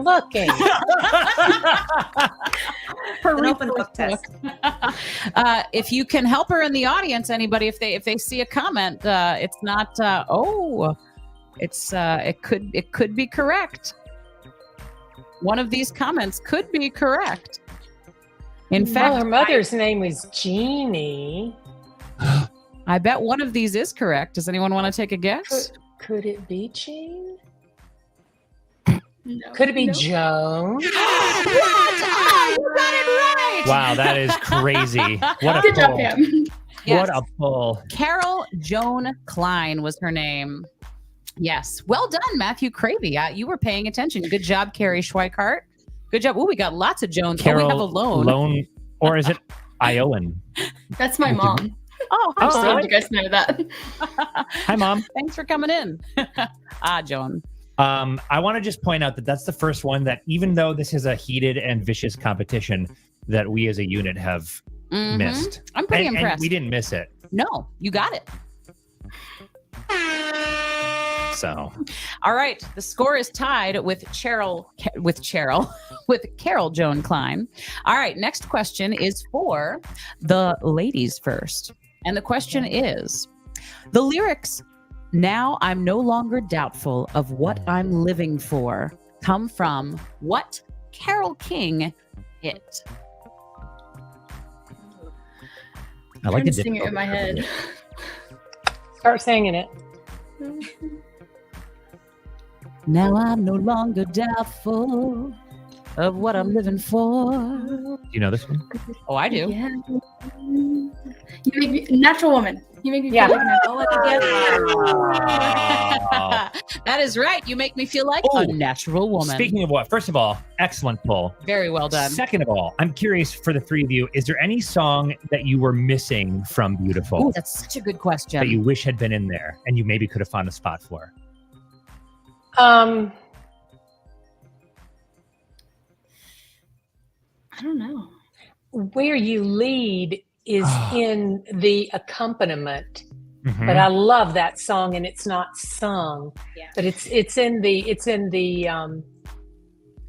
open book test. If you can help her in the audience, anybody, if they see a comment, it's not. It could be correct. One of these comments could be correct. In fact, her mother's name was Jeannie. I bet one of these is correct. Does anyone want to take a guess? Could it be Jean? No. Could it be No. Joan? What? Oh, you got it right. Wow, that is crazy. What a Good job, pull. Pam. Yes. What a pull. Carole Joan Klein was her name. Yes. Well done, Matthew Cravey. You were paying attention. Good job, Carrie Schweikart. Good job. Oh, we got lots of Jones. Carol, we have a loan. Lone, or is it Iowan? That's my mom. Oh, hi, I'm just letting Joan. you guys know that. Hi, Mom. Thanks for coming in. Joan. I want to just point out that that's the first one that, even though this is a heated and vicious competition, that we as a unit have missed. I'm pretty impressed. And we didn't miss it. No, you got it. So, all right, the score is tied with Carol Joan Klein. All right, next question is for the ladies first. And the question is, the lyrics, "Now I'm no longer doubtful of what I'm living for," come from what Carole King hit? I like to sing it in my head. Start singing it. Now I'm no longer doubtful of what I'm living for. Do you know this one? Oh, I do. Yeah. You make me Natural Woman. You make me feel like a natural woman. That is right. You make me feel like a natural woman. Speaking of what, first of all, excellent pull. Very well done. Second of all, I'm curious for the three of you, is there any song that you were missing from Beautiful? Ooh, that's such a good question. That you wish had been in there and you maybe could have found a spot for? I don't know. Where you lead is in the accompaniment, Mm-hmm. but I love that song, and it's not sung. Yeah. But it's in the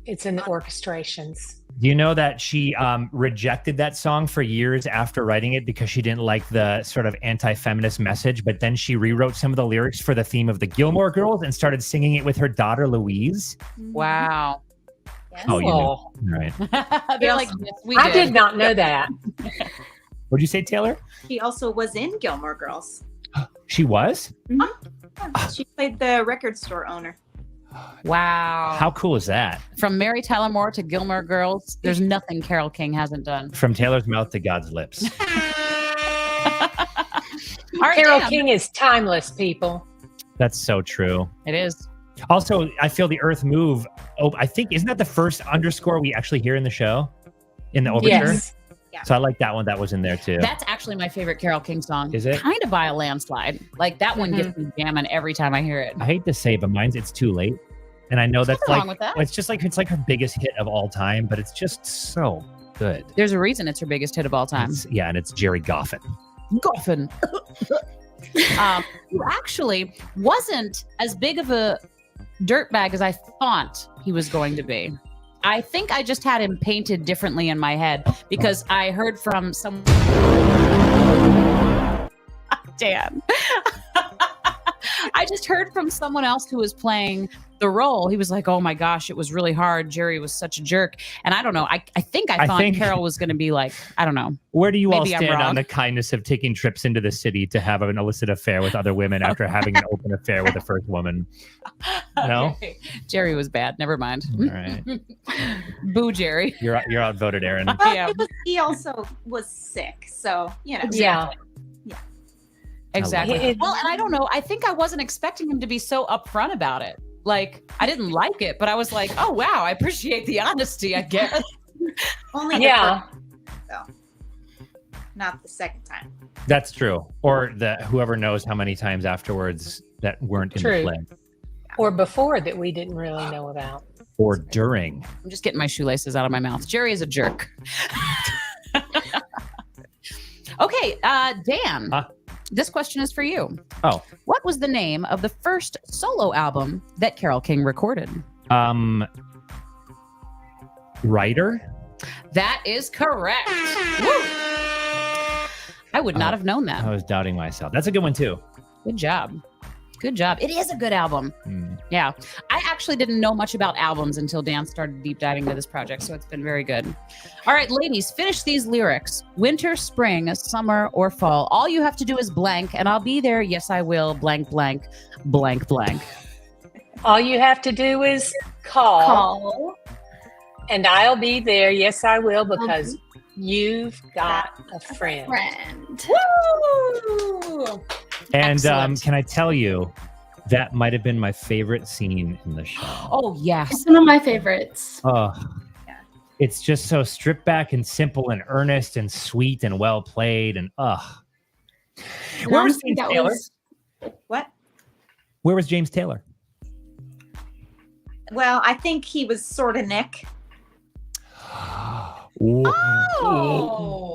orchestrations. Do you know that she rejected that song for years after writing it because she didn't like the sort of anti-feminist message, but then she rewrote some of the lyrics for the theme of the Gilmore Girls and started singing it with her daughter Louise? Wow. Yes. Oh, you know. Right. They're like, yes, we I did not know that. What'd you say, Taylor? She also was in Gilmore Girls. She was? She played the record store owner. Wow. How cool is that? From Mary Tyler Moore to Gilmore Girls, there's nothing Carole King hasn't done. From Taylor's mouth to God's lips. All right, Carole Dan. King is timeless, people. That's so true. It is. Also, I feel the earth move. Oh, I think, isn't that the first underscore we actually hear in the show? In the overture? Yes. Yeah. So I like that one. That was in there too. That's actually my favorite Carole King song. Is it? Kind of by a landslide. Like that one gets me jamming every time I hear it. I hate to say, but mine's "It's Too Late," and I know that's nothing like wrong with that. it's just like it's like her biggest hit of all time, but it's just so good. There's a reason it's her biggest hit of all time. Yeah, and it's Jerry Goffin. Goffin. Who actually wasn't as big of a dirtbag as I thought he was going to be. I think I just had him painted differently in my head because I heard from some Dan. I just heard from someone else who was playing the role. He was like, "Oh my gosh, it was really hard. Jerry was such a jerk." And I don't know. I think I thought Carole was going to be like, I don't know. Where do you all Maybe I'm stand on wrong. the kindness of taking trips into the city to have an illicit affair with other women after having an open affair with the first woman? No? Okay. Jerry was bad. Never mind. All right. Boo, Jerry. You're outvoted, Erin. Yeah. He also was sick, so Yeah. Exactly. Well, and I don't know. I think I wasn't expecting him to be so upfront about it. Like, I didn't like it, but I was like, oh, wow, I appreciate the honesty, I guess. Only Yeah. though, not the second time. That's true. Or whoever knows how many times afterwards that weren't in the True. play. Or before that we didn't really know about. Or during. I'm just getting my shoelaces out of my mouth. Jerry is a jerk. Okay, Dan. This question is for you. Oh. What was the name of the first solo album that Carole King recorded? Writer? That is correct. Woo! I would not have known that. I was doubting myself. That's a good one too. Good job. Good job. It is a good album. Yeah. I actually didn't know much about albums until Dan started deep diving into this project, so it's been very good. All right, ladies, finish these lyrics. Winter, spring, summer, or fall. All you have to do is blank, and I'll be there. Yes, I will. Blank, blank, blank, blank. All you have to do is call. And I'll be there. Yes, I will, because you've got a friend. Friend. Woo! And Excellent. can I tell you, That might have been my favorite scene in the show. Oh, yes. It's one of my favorites. Oh, it's just so stripped back and simple and earnest and sweet and well played. And where was James Taylor? What? Where was James Taylor? Well, I think he was sort of Nick. Oh.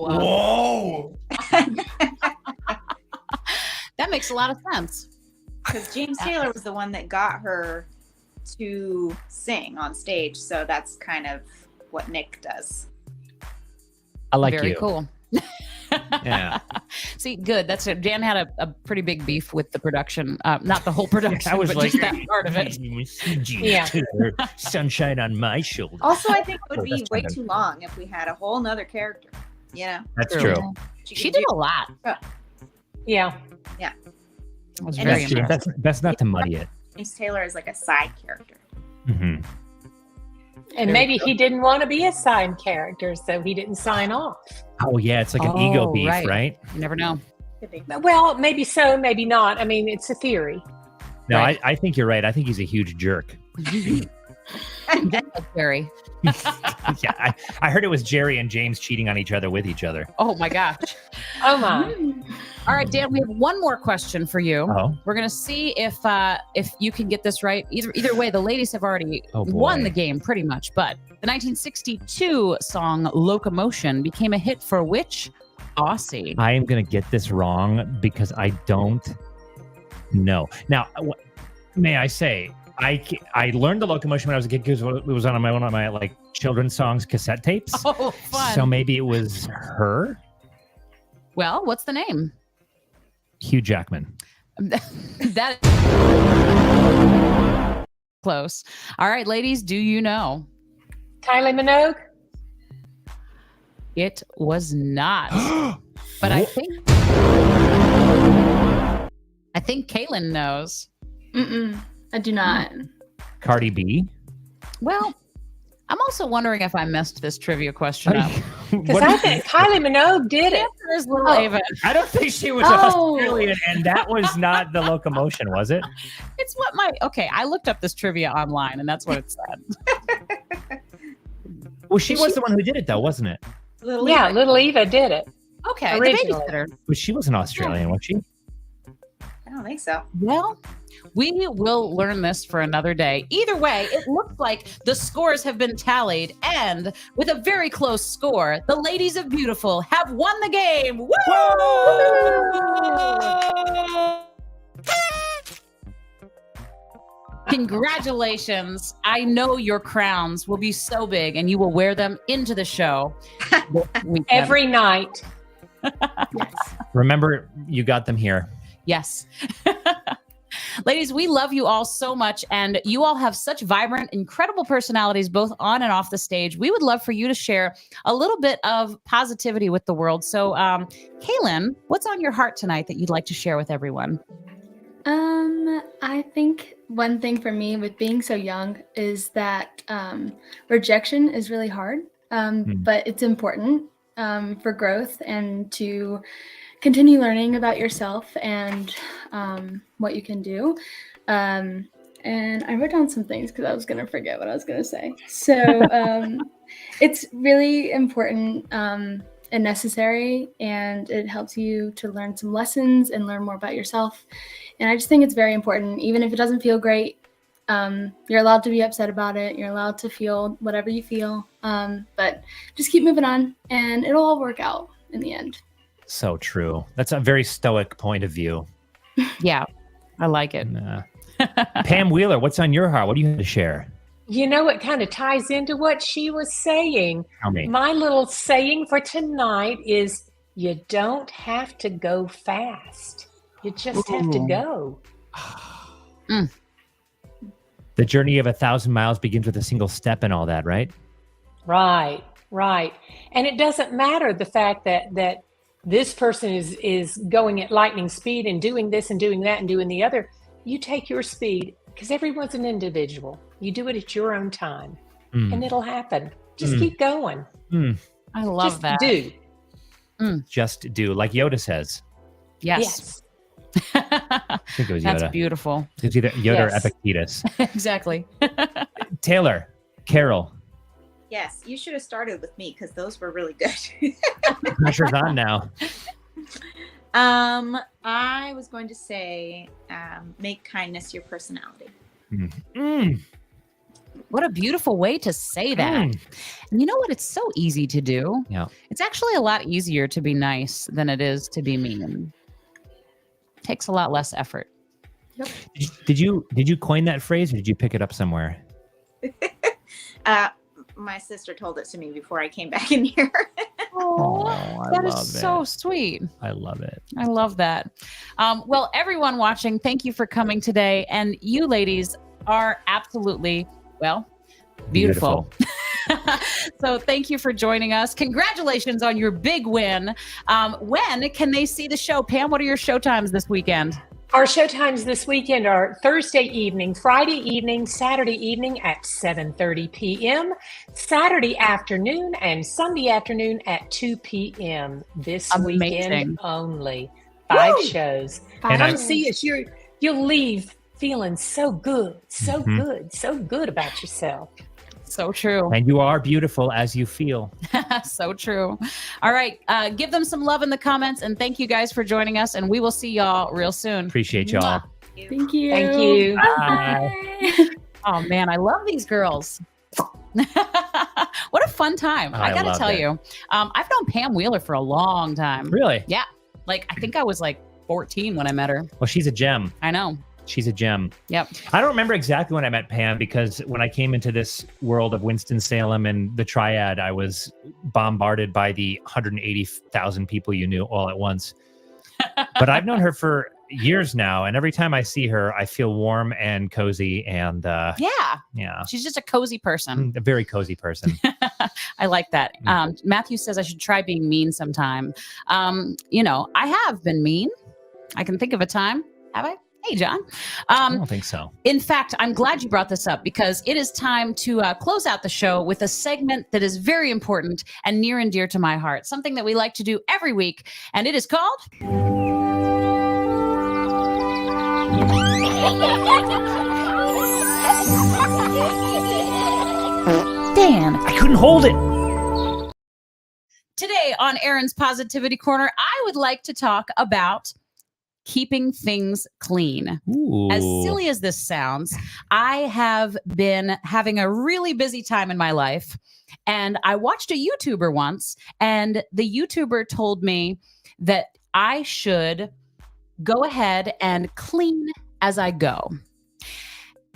Whoa. That makes a lot of sense. Because James Taylor was the one that got her to sing on stage. So that's kind of what Nick does. I like Very you. cool. Yeah. See, good. That's it. Dan had a pretty big beef with the production. Not the whole production, I was but like, just that part of it. Yeah. Sunshine on my shoulder. Also, I think it would Oh, be that's way fine. too long if we had a whole nother character. You know? That's True. true. She did a lot. Yeah. It was And very that's That's true. impressive. That's not to muddy it. James Taylor is like a side character. Mm-hmm. And maybe he didn't want to be a side character, so he didn't sign off. Oh yeah, it's like an ego beef, right? You never know. Well, maybe so, maybe not. I mean, it's a theory. No, Right. I think you're right. I think he's a huge jerk. That's Jerry. Yeah, I heard it was Jerry and James cheating on each other with each other. Oh my gosh. Oh my. All right, Dan, we have one more question for you. Oh, We're gonna see if you can get this right. Either way, the ladies have already Oh, boy. won the game pretty much. But the 1962 song "Locomotion" became a hit for which Aussie? I am gonna get this wrong because I don't know. Now, may I say, I learned the Locomotion when I was a kid because it was on one of my like children's songs cassette tapes. Oh, fun. So maybe it was her, Well, what's the name? Hugh Jackman. That close. All right, ladies, do you know? Kylie Minogue? It was not. But I think Kaylin knows. I do not. Cardi B. Well, I'm also wondering if I messed this trivia question up. Because I think Kylie Minogue did it. There's little Ava. I don't think she was Oh. Australian, and that was not the Locomotion, was it? It's what I looked up this trivia online, and that's what it said. Well, she was the one who did it, though, wasn't it? Yeah, Little Eva did it. Okay, the Originally. babysitter. But she wasn't Australian, was she? I don't think so. Well, we will learn this for another day. Either way, it looks like the scores have been tallied, and with a very close score, the ladies of Beautiful have won the game. Woo! Congratulations. I know your crowns will be so big, and you will wear them into the show. Every night. Yes. Remember, you got them here. Yes. Ladies, we love you all so much, and you all have such vibrant, incredible personalities, both on and off the stage. We would love for you to share a little bit of positivity with the world. So, Kaylin, what's on your heart tonight that you'd like to share with everyone? I think one thing for me with being so young is that rejection is really hard, but it's important for growth and to continue learning about yourself and what you can do. And I wrote down some things because I was going to forget what I was going to say. So it's really important and necessary, and it helps you to learn some lessons and learn more about yourself. And I just think it's very important, even if it doesn't feel great. You're allowed to be upset about it. You're allowed to feel whatever you feel, but just keep moving on, and it'll all work out in the end. So true. That's a very stoic point of view. Yeah, I like it. Pam Wheeler, what's on your heart? What do you have to share? You know, it kind of ties into what she was saying. Tell me. My little saying for tonight is you don't have to go fast. You just have to go. The journey of 1,000 miles begins with a single step and all that, right? Right, right. And it doesn't matter the fact that this person is going at lightning speed and doing this and doing that and doing the other. You take your speed because everyone's an individual. You do it at your own time and it'll happen. Just keep going. I love Just that. do. Just do, like Yoda says. Yes. I think it was Yoda. That's beautiful. It's either Yoda or Epictetus. Exactly. Taylor, Carole. Yes, you should have started with me because those were really good. Pressure's on now. I was going to say, make kindness your personality. What a beautiful way to say that. And you know what? It's so easy to do. Yeah. It's actually a lot easier to be nice than it is to be mean. It takes a lot less effort. Yep. Did you coin that phrase or did you pick it up somewhere? My sister told it to me before I came back in here. That is so sweet. I love it. I love that. Well, everyone watching, thank you for coming today. And you ladies are absolutely, well, beautiful. So thank you for joining us. Congratulations on your big win. When can they see the show? Pam, what are your show times this weekend? Our showtimes this weekend are Thursday evening, Friday evening, Saturday evening at 7:30 p.m., Saturday afternoon, and Sunday afternoon at 2 p.m. This weekend only. 5 shows. Come see us. You'll leave feeling so good, so good about yourself. So true. And you are beautiful as you feel. So true. All right. Give them some love in the comments. And thank you guys for joining us. And we will see y'all real soon. Appreciate y'all. Thank you. Thank you. Bye. Oh, man. I love these girls. What a fun time. I got to tell you, I've known Pam Wheeler for a long time. Really? Yeah. Like, I think I was like 14 when I met her. Well, she's a gem. I know. She's a gem. Yep. I don't remember exactly when I met Pam because when I came into this world of Winston, Salem and the Triad, I was bombarded by the 180,000 people you knew all at once. But I've known her for years now. And every time I see her, I feel warm and cozy. And yeah, she's just a cozy person. A very cozy person. I like that. Matthew says I should try being mean sometime. You know, I have been mean. I can think of a time. Have I? Hey, John. I don't think so. In fact, I'm glad you brought this up because it is time to close out the show with a segment that is very important and near and dear to my heart, something that we like to do every week, and it is called... Dan. I couldn't hold it. Today on Erin's Positivity Corner, I would like to talk about keeping things clean. Ooh. As silly as this sounds, I have been having a really busy time in my life. And I watched a YouTuber once, and the YouTuber told me that I should go ahead and clean as I go.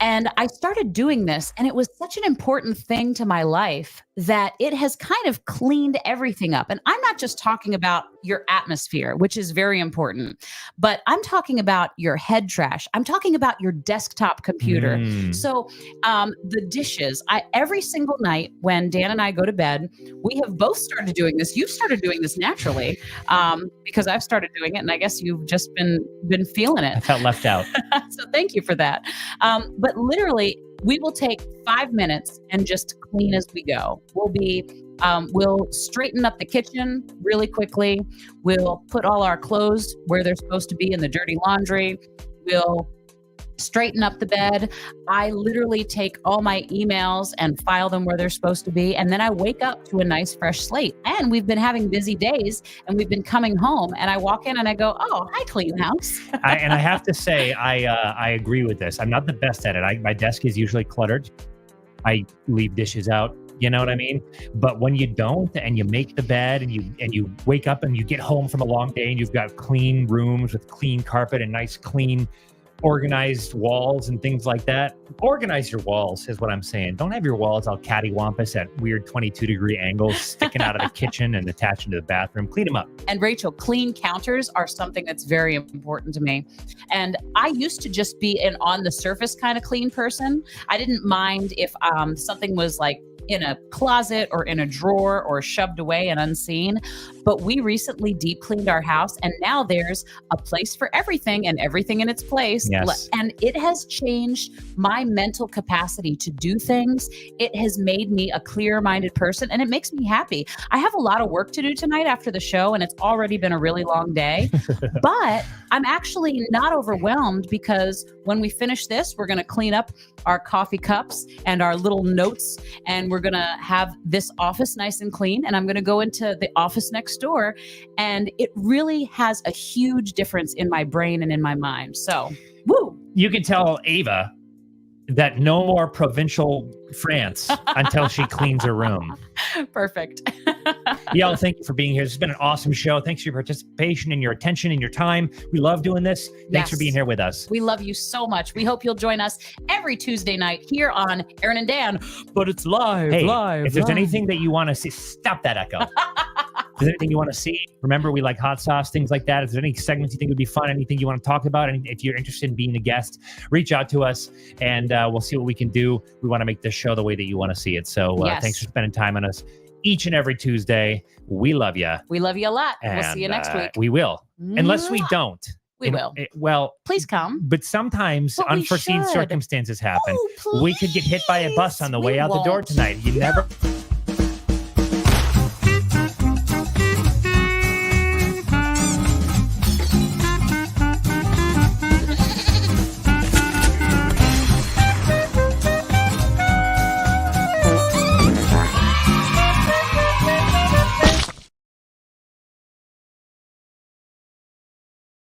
And I started doing this, and it was such an important thing to my life that it has kind of cleaned everything up. And I'm not just talking about your atmosphere, which is very important, but I'm talking about your head trash. I'm talking about your desktop computer. So the dishes, every single night when Dan and I go to bed, we have both started doing this. You've started doing this naturally because I've started doing it, and I guess you've just been feeling it. I felt left out. So thank you for that. But literally, we will take 5 minutes and just clean as we go. We'll straighten up the kitchen really quickly. We'll put all our clothes where they're supposed to be in the dirty laundry. We'll straighten up the bed. I literally take all my emails and file them where they're supposed to be. And then I wake up to a nice fresh slate. And we've been having busy days and we've been coming home and I walk in and I go, oh, hi, clean house. And I have to say, I agree with this. I'm not the best at it. My desk is usually cluttered. I leave dishes out. You know what I mean? But when you don't and you make the bed and you wake up and you get home from a long day and you've got clean rooms with clean carpet and nice, clean, organized walls and things like that. Organize your walls is what I'm saying. Don't have your walls all cattywampus at weird 22-degree angles sticking out of the kitchen and attaching to the bathroom. Clean them up. And Rachel, clean counters are something that's very important to me. And I used to just be an on the surface kind of clean person. I didn't mind if something was like in a closet or in a drawer or shoved away and unseen. But we recently deep cleaned our house, and now there's a place for everything and everything in its place. Yes. And it has changed my mental capacity to do things. It has made me a clear-minded person, and it makes me happy. I have a lot of work to do tonight after the show, and it's already been a really long day. But I'm actually not overwhelmed, because when we finish this, we're going to clean up our coffee cups and our little notes, and we're going to have this office nice and clean, and I'm going to go into the office next door, and it really has a huge difference in my brain and in my mind. So, woo! You can tell Ava that no more provincial France until she cleans her room. Perfect. Y'all, thank you for being here. This has been an awesome show. Thanks for your participation and your attention and your time. We love doing this. Thanks for being here with us. We love you so much. We hope you'll join us every Tuesday night here on Erinn and Dan, but it's live, live. If there's anything that you want to see, stop that echo. If there's anything you want to see, remember we like hot sauce, things like that. If there's any segments you think would be fun, anything you want to talk about, and if you're interested in being a guest, reach out to us, and we'll see what we can do. We want to make this show the way that you want to see it. So thanks for spending time on us each and every Tuesday. We love you. We love you a lot. And we'll see you next week. We will. Unless we don't. We will. Well, please come. But sometimes unforeseen circumstances happen. We could get hit by a bus on the way out the door tonight. You never...